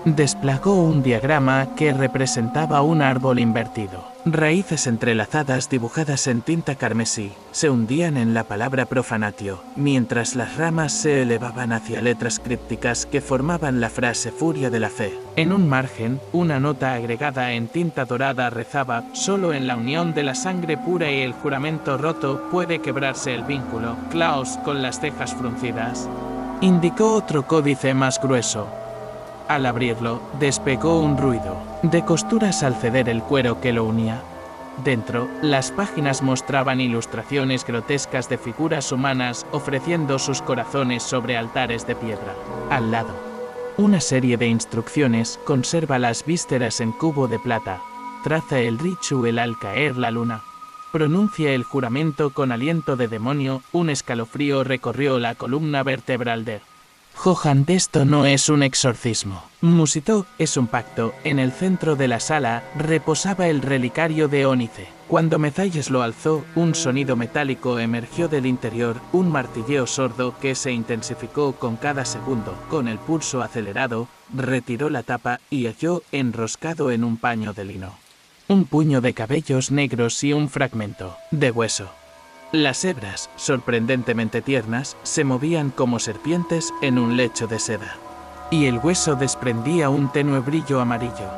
[SPEAKER 3] desplegó un diagrama que representaba un árbol invertido. Raíces entrelazadas dibujadas en tinta carmesí se hundían en la palabra profanatio, mientras las ramas se elevaban hacia letras crípticas que formaban la frase furia de la fe. En un margen, una nota agregada en tinta dorada rezaba: solo en la unión de la sangre pura y el juramento roto puede quebrarse el vínculo. Klaus, con las cejas fruncidas, indicó otro códice más grueso. Al abrirlo, despegó un ruido de costuras al ceder el cuero que lo unía. Dentro, las páginas mostraban ilustraciones grotescas de figuras humanas ofreciendo sus corazones sobre altares de piedra. Al lado, una serie de instrucciones: conserva las vísceras en cubo de plata, traza el ritual al caer la luna, pronuncia el juramento con aliento de demonio. Un escalofrío recorrió la columna vertebral de Johann. Esto no es un exorcismo, musitó, es un pacto. En el centro de la sala reposaba el relicario de ónice. Cuando Mezayes lo alzó, un sonido metálico emergió del interior, un martilleo sordo que se intensificó con cada segundo. Con el pulso acelerado, retiró la tapa y halló enroscado en un paño de lino un puño de cabellos negros y un fragmento de hueso. Las hebras, sorprendentemente tiernas, se movían como serpientes en un lecho de seda, y el hueso desprendía un tenue brillo amarillo.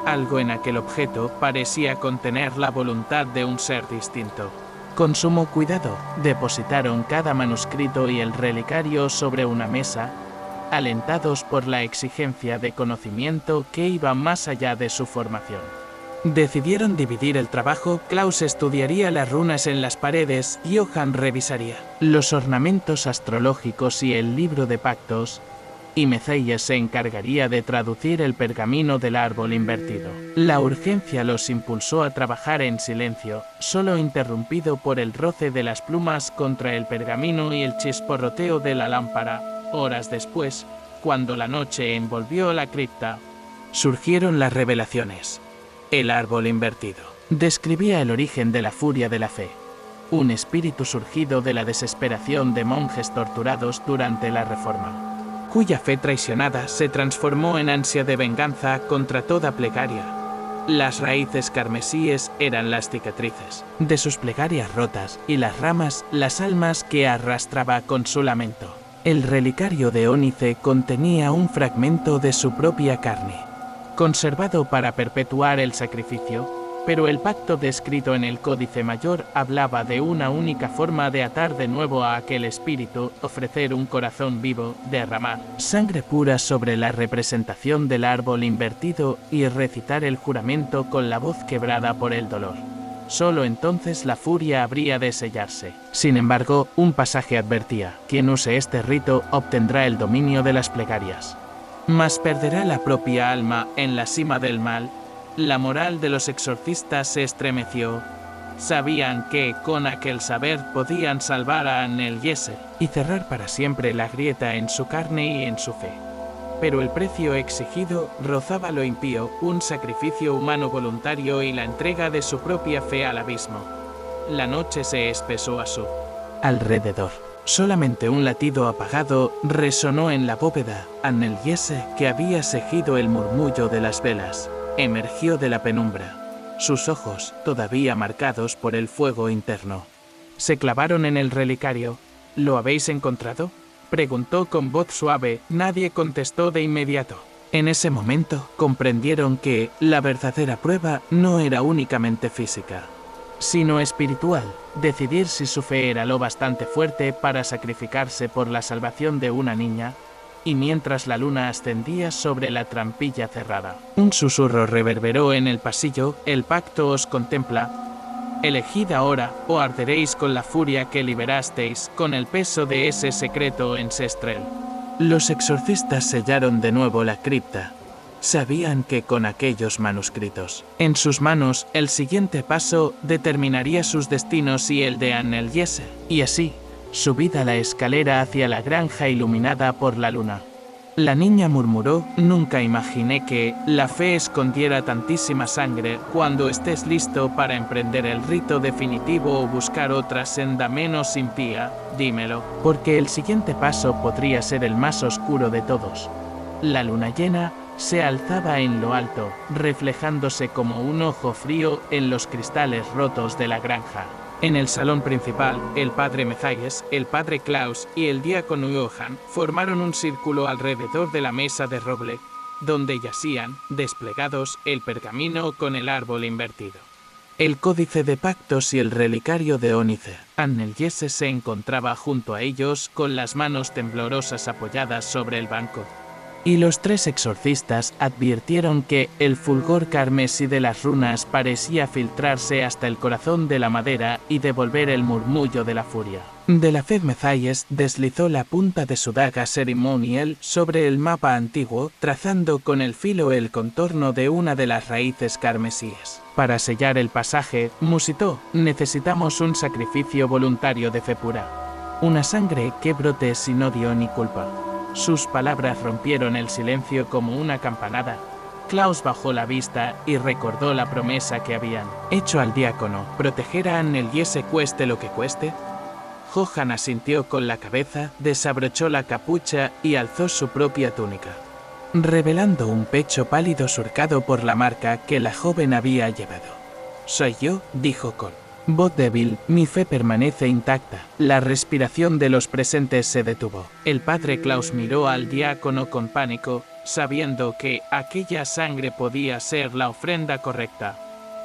[SPEAKER 3] Algo en aquel objeto parecía contener la voluntad de un ser distinto. Con sumo cuidado, depositaron cada manuscrito y el relicario sobre una mesa, alentados por la exigencia de conocimiento que iba más allá de su formación. Decidieron dividir el trabajo. Klaus estudiaría las runas en las paredes y Johann revisaría los ornamentos astrológicos y el libro de pactos, y Mezeyes se encargaría de traducir el pergamino del árbol invertido. La urgencia los impulsó a trabajar en silencio, solo interrumpido por el roce de las plumas contra el pergamino y el chisporroteo de la lámpara. Horas después, cuando la noche envolvió la cripta, surgieron las revelaciones. El árbol invertido describía el origen de la furia de la fe, un espíritu surgido de la desesperación de monjes torturados durante la Reforma, cuya fe traicionada se transformó en ansia de venganza contra toda plegaria. Las raíces carmesíes eran las cicatrices de sus plegarias rotas y las ramas las almas que arrastraba con su lamento. El relicario de ónice contenía un fragmento de su propia carne, conservado para perpetuar el sacrificio, pero el pacto descrito en el Códice Mayor hablaba de una única forma de atar de nuevo a aquel espíritu: ofrecer un corazón vivo, derramar sangre pura sobre la representación del árbol invertido y recitar el juramento con la voz quebrada por el dolor. Solo entonces la furia habría de sellarse. Sin embargo, un pasaje advertía: quien use este rito obtendrá el dominio de las plegarias, mas perderá la propia alma en la cima del mal. La moral de los exorcistas se estremeció. Sabían que con aquel saber podían salvar a Anneliese y cerrar para siempre la grieta en su carne y en su fe. Pero el precio exigido rozaba lo impío, un sacrificio humano voluntario y la entrega de su propia fe al abismo. La noche se espesó a su alrededor. Solamente un latido apagado resonó en la bóveda. Anneliese, que había seguido el murmullo de las velas, emergió de la penumbra. Sus ojos, todavía marcados por el fuego interno, se clavaron en el relicario. ¿Lo habéis encontrado?, preguntó con voz suave. Nadie contestó de inmediato. En ese momento comprendieron que la verdadera prueba no era únicamente física, sino espiritual. Decidir si su fe era lo bastante fuerte para sacrificarse por la salvación de una niña. Y mientras la luna ascendía sobre la trampilla cerrada, un susurro reverberó en el pasillo: el pacto os contempla. Elegid ahora, o arderéis con la furia que liberasteis con el peso de ese secreto ancestral. Los exorcistas sellaron de nuevo la cripta. Sabían que con aquellos manuscritos en sus manos, el siguiente paso determinaría sus destinos y el de Anneliese. Y así, subida la escalera hacia la granja iluminada por la luna, la niña murmuró: nunca imaginé que la fe escondiera tantísima sangre. Cuando estés listo para emprender el rito definitivo o buscar otra senda menos impía, dímelo, porque el siguiente paso podría ser el más oscuro de todos. La luna llena se alzaba en lo alto, reflejándose como un ojo frío en los cristales rotos de la granja. En el salón principal, el padre Mezeyes, el padre Klaus y el diácono Johann formaron un círculo alrededor de la mesa de roble, donde yacían, desplegados, el pergamino con el árbol invertido, el códice de pactos y el relicario de ónice. Anneliese se encontraba junto a ellos, con las manos temblorosas apoyadas sobre el banco. Y los tres exorcistas advirtieron que el fulgor carmesí de las runas parecía filtrarse hasta el corazón de la madera y devolver el murmullo de la furia. De la fe, Mezeyes deslizó la punta de su daga ceremonial sobre el mapa antiguo, trazando con el filo el contorno de una de las raíces carmesíes. Para sellar el pasaje, musitó: necesitamos un sacrificio voluntario de fe pura, una sangre que brote sin odio ni culpa. Sus palabras rompieron el silencio como una campanada. Klaus bajó la vista y recordó la promesa que habían hecho al diácono: proteger a Anneliese cueste lo que cueste. Johann asintió con la cabeza, desabrochó la capucha y alzó su propia túnica, revelando un pecho pálido surcado por la marca que la joven había llevado. «Soy yo», dijo con voz débil: mi fe permanece intacta. La respiración de los presentes se detuvo. El padre Klaus miró al diácono con pánico, sabiendo que aquella sangre podía ser la ofrenda correcta,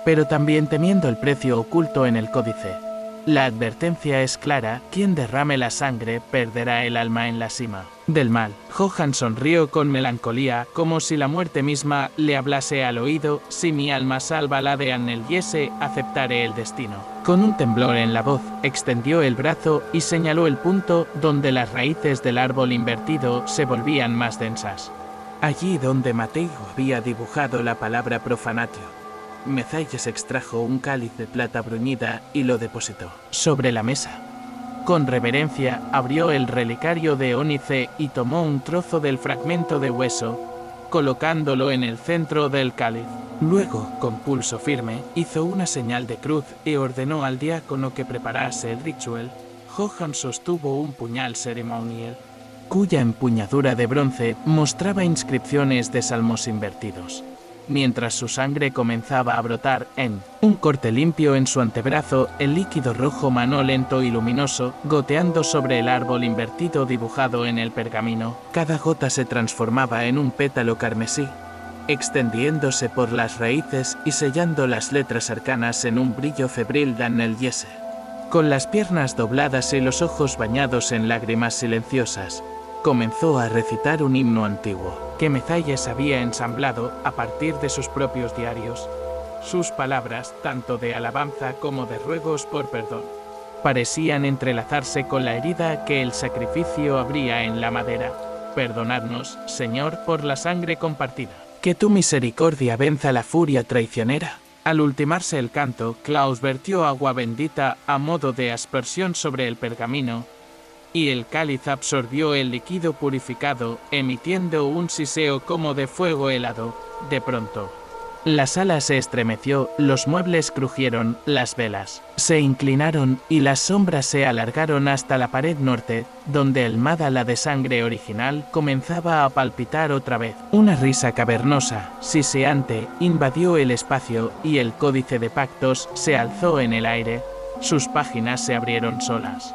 [SPEAKER 3] pero también temiendo el precio oculto en el códice. La advertencia es clara: quien derrame la sangre perderá el alma en la cima del mal. Johan sonrió con melancolía, como si la muerte misma le hablase al oído. Si mi alma salva la de Anneliese, aceptaré el destino. Con un temblor en la voz, extendió el brazo y señaló el punto donde las raíces del árbol invertido se volvían más densas. Allí donde Mateo había dibujado la palabra profanatio. Mezalles extrajo un cáliz de plata bruñida y lo depositó sobre la mesa. Con reverencia abrió el relicario de ónice y tomó un trozo del fragmento de hueso, colocándolo en el centro del cáliz. Luego, con pulso firme, hizo una señal de cruz y ordenó al diácono que preparase el ritual. Johan sostuvo un puñal ceremonial, cuya empuñadura de bronce mostraba inscripciones de salmos invertidos. Mientras su sangre comenzaba a brotar en un corte limpio en su antebrazo, el líquido rojo manó lento y luminoso, goteando sobre el árbol invertido dibujado en el pergamino. Cada gota se transformaba en un pétalo carmesí, extendiéndose por las raíces y sellando las letras arcanas en un brillo febril de Anneliese. Con las piernas dobladas y los ojos bañados en lágrimas silenciosas, comenzó a recitar un himno antiguo, que Mezalles había ensamblado a partir de sus propios diarios. Sus palabras, tanto de alabanza como de ruegos por perdón, parecían entrelazarse con la herida que el sacrificio abría en la madera. Perdonadnos, Señor, por la sangre compartida. Que tu misericordia venza la furia traicionera. Al ultimarse el canto, Klaus vertió agua bendita a modo de aspersión sobre el pergamino, y el cáliz absorbió el líquido purificado, emitiendo un siseo como de fuego helado. De pronto, la sala se estremeció, los muebles crujieron, las velas se inclinaron y las sombras se alargaron hasta la pared norte, donde el mádala de sangre original comenzaba a palpitar otra vez. Una risa cavernosa, siseante, invadió el espacio y el códice de pactos se alzó en el aire. Sus páginas se abrieron solas,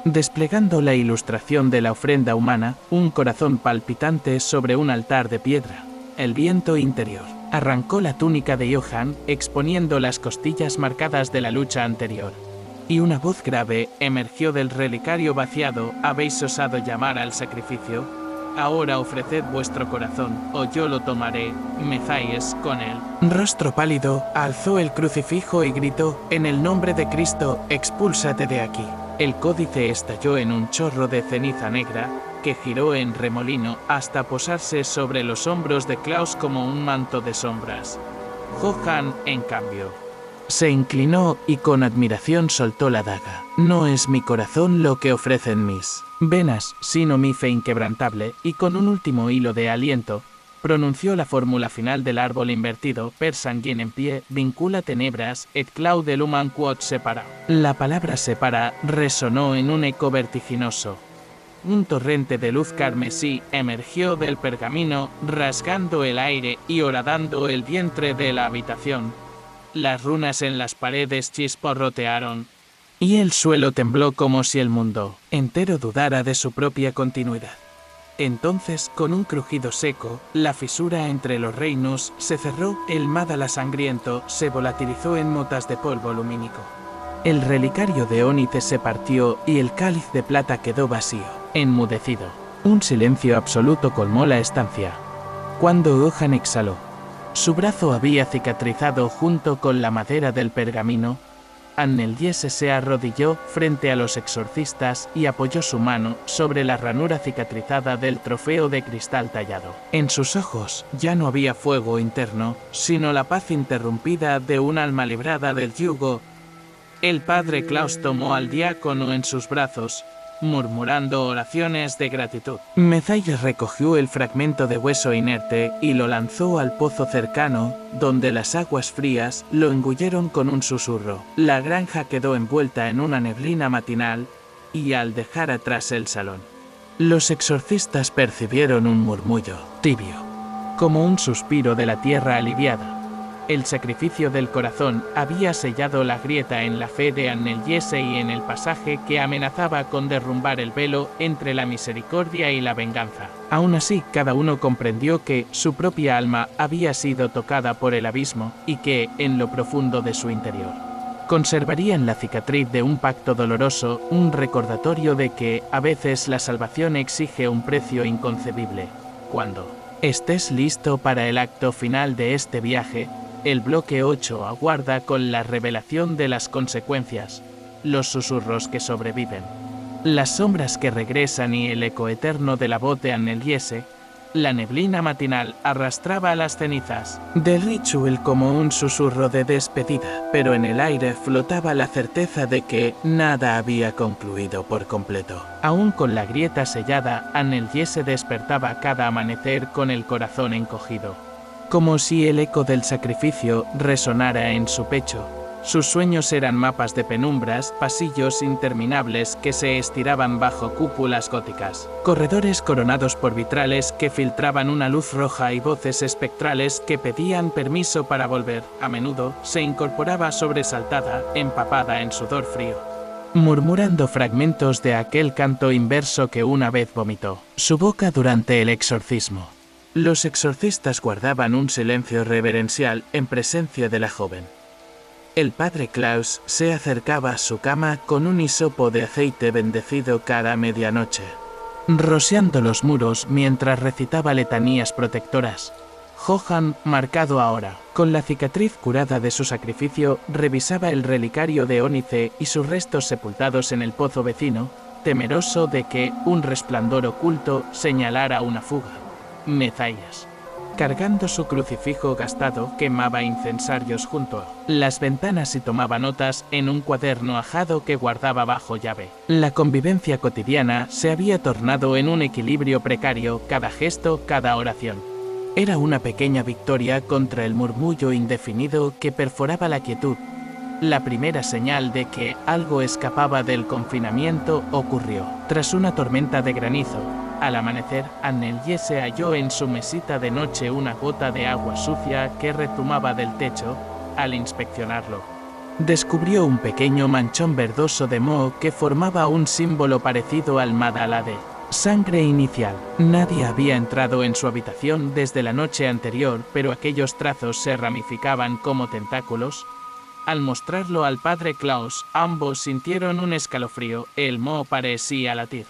[SPEAKER 3] desplegando la ilustración de la ofrenda humana, un corazón palpitante sobre un altar de piedra. El viento interior arrancó la túnica de Johan, exponiendo las costillas marcadas de la lucha anterior. Y una voz grave emergió del relicario vaciado: ¿habéis osado llamar al sacrificio? Ahora ofreced vuestro corazón, o yo lo tomaré. Mezalles, con él rostro pálido, alzó el crucifijo y gritó: en el nombre de Cristo, expúlsate de aquí. El códice estalló en un chorro de ceniza negra, que giró en remolino hasta posarse sobre los hombros de Klaus como un manto de sombras. Johan, en cambio, se inclinó y con admiración soltó la daga. No es mi corazón lo que ofrecen mis venas, sino mi fe inquebrantable, y con un último hilo de aliento, pronunció la fórmula final del árbol invertido: per sanguine en pie, vincula tenebras, et claude human quod separa. La palabra separa resonó en un eco vertiginoso. Un torrente de luz carmesí emergió del pergamino, rasgando el aire y horadando el vientre de la habitación. Las runas en las paredes chisporrotearon, y el suelo tembló como si el mundo entero dudara de su propia continuidad. Entonces, con un crujido seco, la fisura entre los reinos se cerró, el mádala sangriento se volatilizó en motas de polvo lumínico. El relicario de ónice se partió y el cáliz de plata quedó vacío, enmudecido. Un silencio absoluto colmó la estancia. Cuando Johan exhaló, su brazo había cicatrizado junto con la madera del pergamino. Anneliese se arrodilló frente a los exorcistas y apoyó su mano sobre la ranura cicatrizada del trofeo de cristal tallado. En sus ojos ya no había fuego interno, sino la paz interrumpida de un alma librada del yugo. El padre Klaus tomó al diácono en sus brazos, murmurando oraciones de gratitud. Mezalles recogió el fragmento de hueso inerte y lo lanzó al pozo cercano, donde las aguas frías lo engulleron con un susurro. La granja quedó envuelta en una neblina matinal, y al dejar atrás el salón, los exorcistas percibieron un murmullo tibio, como un suspiro de la tierra aliviada. El sacrificio del corazón había sellado la grieta en la fe de Anneliese y en el pasaje que amenazaba con derrumbar el velo entre la misericordia y la venganza. Aún así, cada uno comprendió que su propia alma había sido tocada por el abismo y que, en lo profundo de su interior, Conservaría en la cicatriz de un pacto doloroso un recordatorio de que, a veces, la salvación exige un precio inconcebible. Cuando estés listo para el acto final de este viaje, el bloque 8 aguarda con la revelación de las consecuencias, los susurros que sobreviven, las sombras que regresan y el eco eterno de la voz de Anneliese. La neblina matinal arrastraba las cenizas de Ritual como un susurro de despedida, pero en el aire flotaba la certeza de que nada había concluido por completo. Aún con la grieta sellada, Anneliese despertaba cada amanecer con el corazón encogido, como si el eco del sacrificio resonara en su pecho. Sus sueños eran mapas de penumbras, pasillos interminables que se estiraban bajo cúpulas góticas, corredores coronados por vitrales que filtraban una luz roja y voces espectrales que pedían permiso para volver. A menudo se incorporaba sobresaltada, empapada en sudor frío, murmurando fragmentos de aquel canto inverso que una vez vomitó su boca durante el exorcismo. Los exorcistas guardaban un silencio reverencial en presencia de la joven. El padre Klaus se acercaba a su cama con un hisopo de aceite bendecido cada medianoche, rociando los muros mientras recitaba letanías protectoras. Johann, marcado ahora, con la cicatriz curada de su sacrificio, revisaba el relicario de ónice y sus restos sepultados en el pozo vecino, temeroso de que un resplandor oculto señalara una fuga. Mezaias, cargando su crucifijo gastado, quemaba incensarios junto a las ventanas y tomaba notas en un cuaderno ajado que guardaba bajo llave. La convivencia cotidiana se había tornado en un equilibrio precario, cada gesto, cada oración. Era una pequeña victoria contra el murmullo indefinido que perforaba la quietud. La primera señal de que algo escapaba del confinamiento ocurrió tras una tormenta de granizo. Al amanecer, Anneliese halló en su mesita de noche una gota de agua sucia que retumaba del techo. Al inspeccionarlo, descubrió un pequeño manchón verdoso de moho que formaba un símbolo parecido al mandala de sangre inicial. Nadie había entrado en su habitación desde la noche anterior, pero aquellos trazos se ramificaban como tentáculos. Al mostrarlo al padre Klaus, ambos sintieron un escalofrío. El moho parecía latir,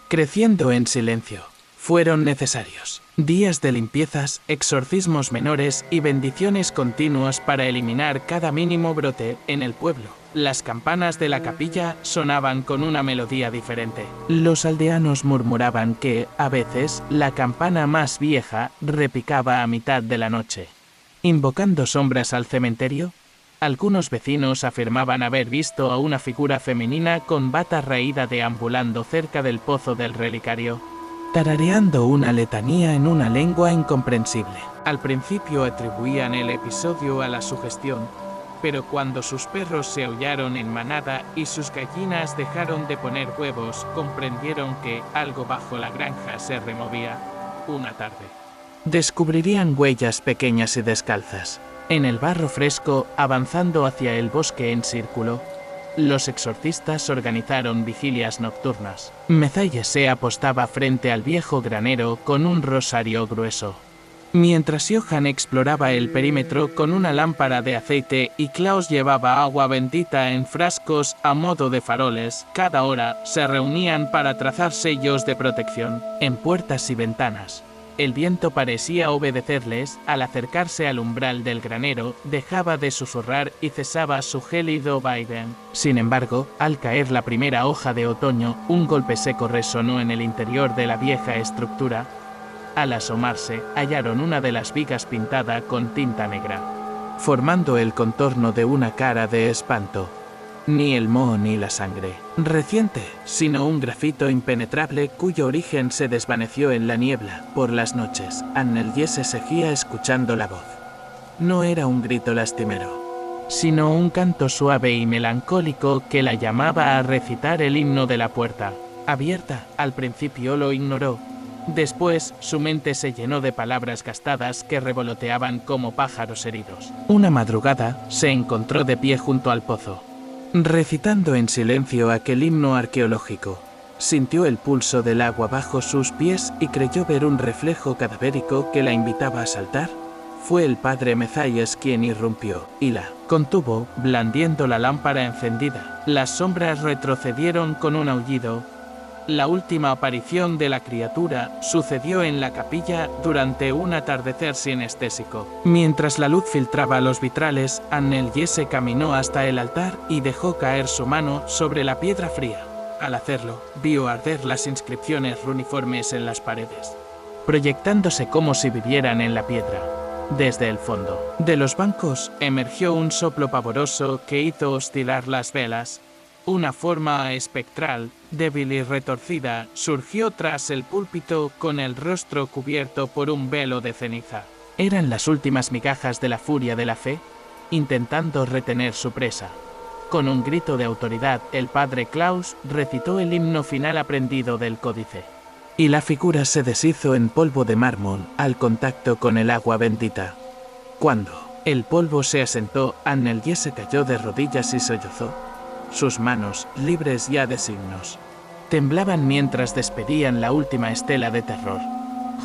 [SPEAKER 3] creciendo en silencio. Fueron necesarios días de limpiezas, exorcismos menores y bendiciones continuas para eliminar cada mínimo brote. En el pueblo, las campanas de la capilla sonaban con una melodía diferente. Los aldeanos murmuraban que, a veces, la campana más vieja repicaba a mitad de la noche, invocando sombras al cementerio. Algunos vecinos afirmaban haber visto a una figura femenina con bata raída deambulando cerca del pozo del relicario, tarareando una letanía en una lengua incomprensible. Al principio atribuían el episodio a la sugestión, pero cuando sus perros se aullaron en manada y sus gallinas dejaron de poner huevos, comprendieron que algo bajo la granja se removía. Una tarde, descubrirían huellas pequeñas y descalzas en el barro fresco, avanzando hacia el bosque en círculo. Los exorcistas organizaron vigilias nocturnas. Mezaies se apostaba frente al viejo granero con un rosario grueso, mientras Johann exploraba el perímetro con una lámpara de aceite y Klaus llevaba agua bendita en frascos a modo de faroles. Cada hora se reunían para trazar sellos de protección en puertas y ventanas. El viento parecía obedecerles. Al acercarse al umbral del granero, dejaba de susurrar y cesaba su gélido vaivén. Sin embargo, al caer la primera hoja de otoño, un golpe seco resonó en el interior de la vieja estructura. Al asomarse, hallaron una de las vigas pintada con tinta negra, formando el contorno de una cara de espanto. Ni el moho ni la sangre reciente, sino un grafito impenetrable cuyo origen se desvaneció en la niebla. Por las noches, Anneliese seguía escuchando la voz. No era un grito lastimero, sino un canto suave y melancólico que la llamaba a recitar el himno de la puerta abierta. Al principio lo ignoró. Después, su mente se llenó de palabras gastadas que revoloteaban como pájaros heridos. Una madrugada, se encontró de pie junto al pozo, recitando en silencio aquel himno arqueológico. Sintió el pulso del agua bajo sus pies y creyó ver un reflejo cadavérico que la invitaba a saltar. Fue el padre Mezayes quien irrumpió, y la contuvo, blandiendo la lámpara encendida. Las sombras retrocedieron con un aullido. La última aparición de la criatura sucedió en la capilla durante un atardecer sinestésico. Mientras la luz filtraba los vitrales, Anneliese caminó hasta el altar y dejó caer su mano sobre la piedra fría. Al hacerlo, vio arder las inscripciones runiformes en las paredes, proyectándose como si vivieran en la piedra. Desde el fondo de los bancos emergió un soplo pavoroso que hizo oscilar las velas. Una forma espectral, débil y retorcida, surgió tras el púlpito con el rostro cubierto por un velo de ceniza. Eran las últimas migajas de la furia de la fe, intentando retener su presa. Con un grito de autoridad, el padre Klaus recitó el himno final aprendido del códice. Y la figura se deshizo en polvo de mármol al contacto con el agua bendita. Cuando el polvo se asentó, Anneliese cayó de rodillas y sollozó. Sus manos, libres ya de signos, temblaban mientras despedían la última estela de terror.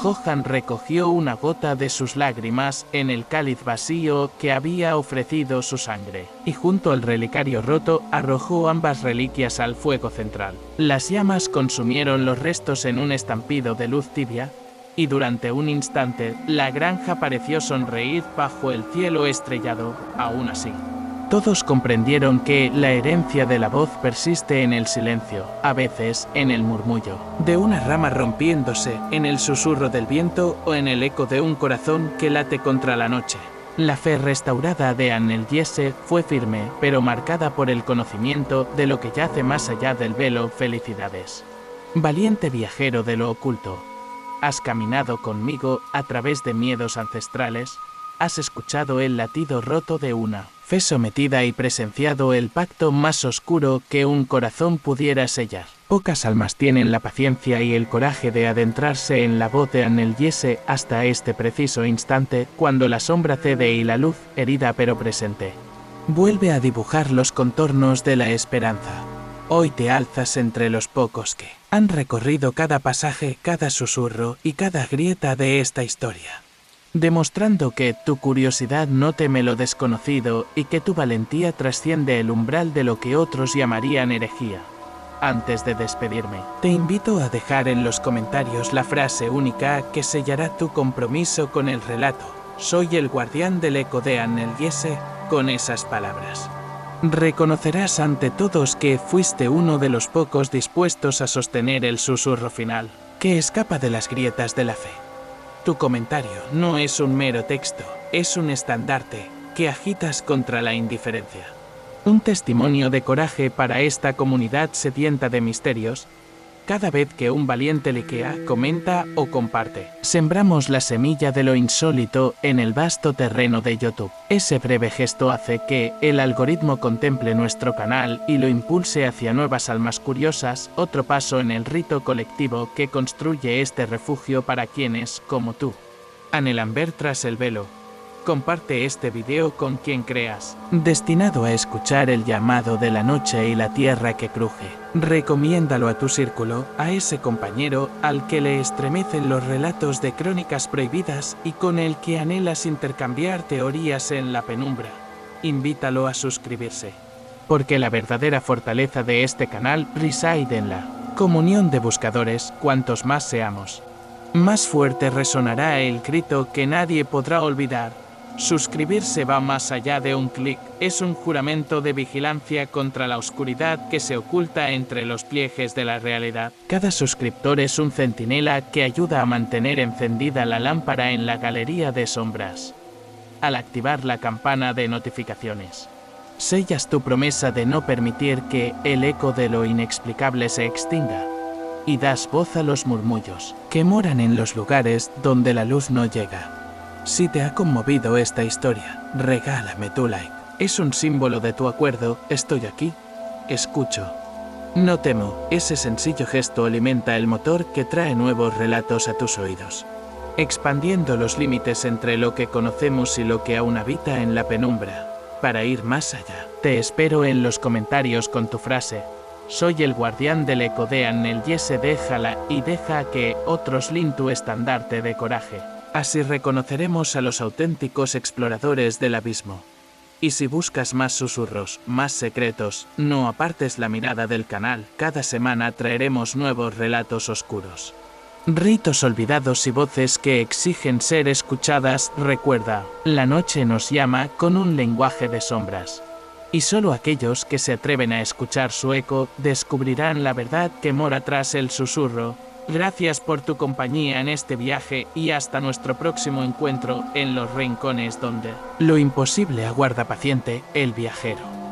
[SPEAKER 3] Johann recogió una gota de sus lágrimas en el cáliz vacío que había ofrecido su sangre, y junto al relicario roto arrojó ambas reliquias al fuego central. Las llamas consumieron los restos en un estampido de luz tibia, y durante un instante la granja pareció sonreír bajo el cielo estrellado. Aún así, todos comprendieron que la herencia de la voz persiste en el silencio, a veces en el murmullo de una rama rompiéndose, en el susurro del viento o en el eco de un corazón que late contra la noche. La fe restaurada de Anneliese fue firme, pero marcada por el conocimiento de lo que yace más allá del velo. Felicidades, valiente viajero de lo oculto. Has caminado conmigo a través de miedos ancestrales. Has escuchado el latido roto de una fe sometida y presenciado el pacto más oscuro que un corazón pudiera sellar. Pocas almas tienen la paciencia y el coraje de adentrarse en la voz de Anneliese hasta este preciso instante, cuando la sombra cede y la luz, herida pero presente, vuelve a dibujar los contornos de la esperanza. Hoy te alzas entre los pocos que han recorrido cada pasaje, cada susurro y cada grieta de esta historia, demostrando que tu curiosidad no teme lo desconocido y que tu valentía trasciende el umbral de lo que otros llamarían herejía. Antes de despedirme, te invito a dejar en los comentarios la frase única que sellará tu compromiso con el relato. Soy el guardián del eco de Anneliese. Con esas palabras, reconocerás ante todos que fuiste uno de los pocos dispuestos a sostener el susurro final, que escapa de las grietas de la fe. Tu comentario no es un mero texto, es un estandarte que agitas contra la indiferencia. Un testimonio de coraje para esta comunidad sedienta de misterios. Cada vez que un valiente likea, comenta o comparte, sembramos la semilla de lo insólito en el vasto terreno de YouTube. Ese breve gesto hace que el algoritmo contemple nuestro canal y lo impulse hacia nuevas almas curiosas, otro paso en el rito colectivo que construye este refugio para quienes, como tú, anhelan ver tras el velo. Comparte este video con quien creas destinado a escuchar el llamado de la noche y la tierra que cruje. Recomiéndalo a tu círculo, a ese compañero al que le estremecen los relatos de crónicas prohibidas y con el que anhelas intercambiar teorías en la penumbra. Invítalo a suscribirse, porque la verdadera fortaleza de este canal reside en la comunión de buscadores. Cuantos más seamos, más fuerte resonará el grito que nadie podrá olvidar. Suscribirse va más allá de un clic, es un juramento de vigilancia contra la oscuridad que se oculta entre los pliejes de la realidad. Cada suscriptor es un centinela que ayuda a mantener encendida la lámpara en la galería de sombras. Al activar la campana de notificaciones, sellas tu promesa de no permitir que el eco de lo inexplicable se extinga, y das voz a los murmullos que moran en los lugares donde la luz no llega. Si te ha conmovido esta historia, regálame tu like. Es un símbolo de tu acuerdo. Estoy aquí, escucho, no temo. Ese sencillo gesto alimenta el motor que trae nuevos relatos a tus oídos, expandiendo los límites entre lo que conocemos y lo que aún habita en la penumbra. Para ir más allá, te espero en los comentarios con tu frase: soy el guardián del eco de Anneliese. Déjala y deja que otros lin tu estandarte de coraje. Así reconoceremos a los auténticos exploradores del abismo. Y si buscas más susurros, más secretos, no apartes la mirada del canal. Cada semana traeremos nuevos relatos oscuros. Ritos olvidados y voces que exigen ser escuchadas. Recuerda, la noche nos llama con un lenguaje de sombras. Y solo aquellos que se atreven a escuchar su eco descubrirán la verdad que mora tras el susurro. Gracias por tu compañía en este viaje y hasta nuestro próximo encuentro en los rincones donde lo imposible aguarda paciente el viajero.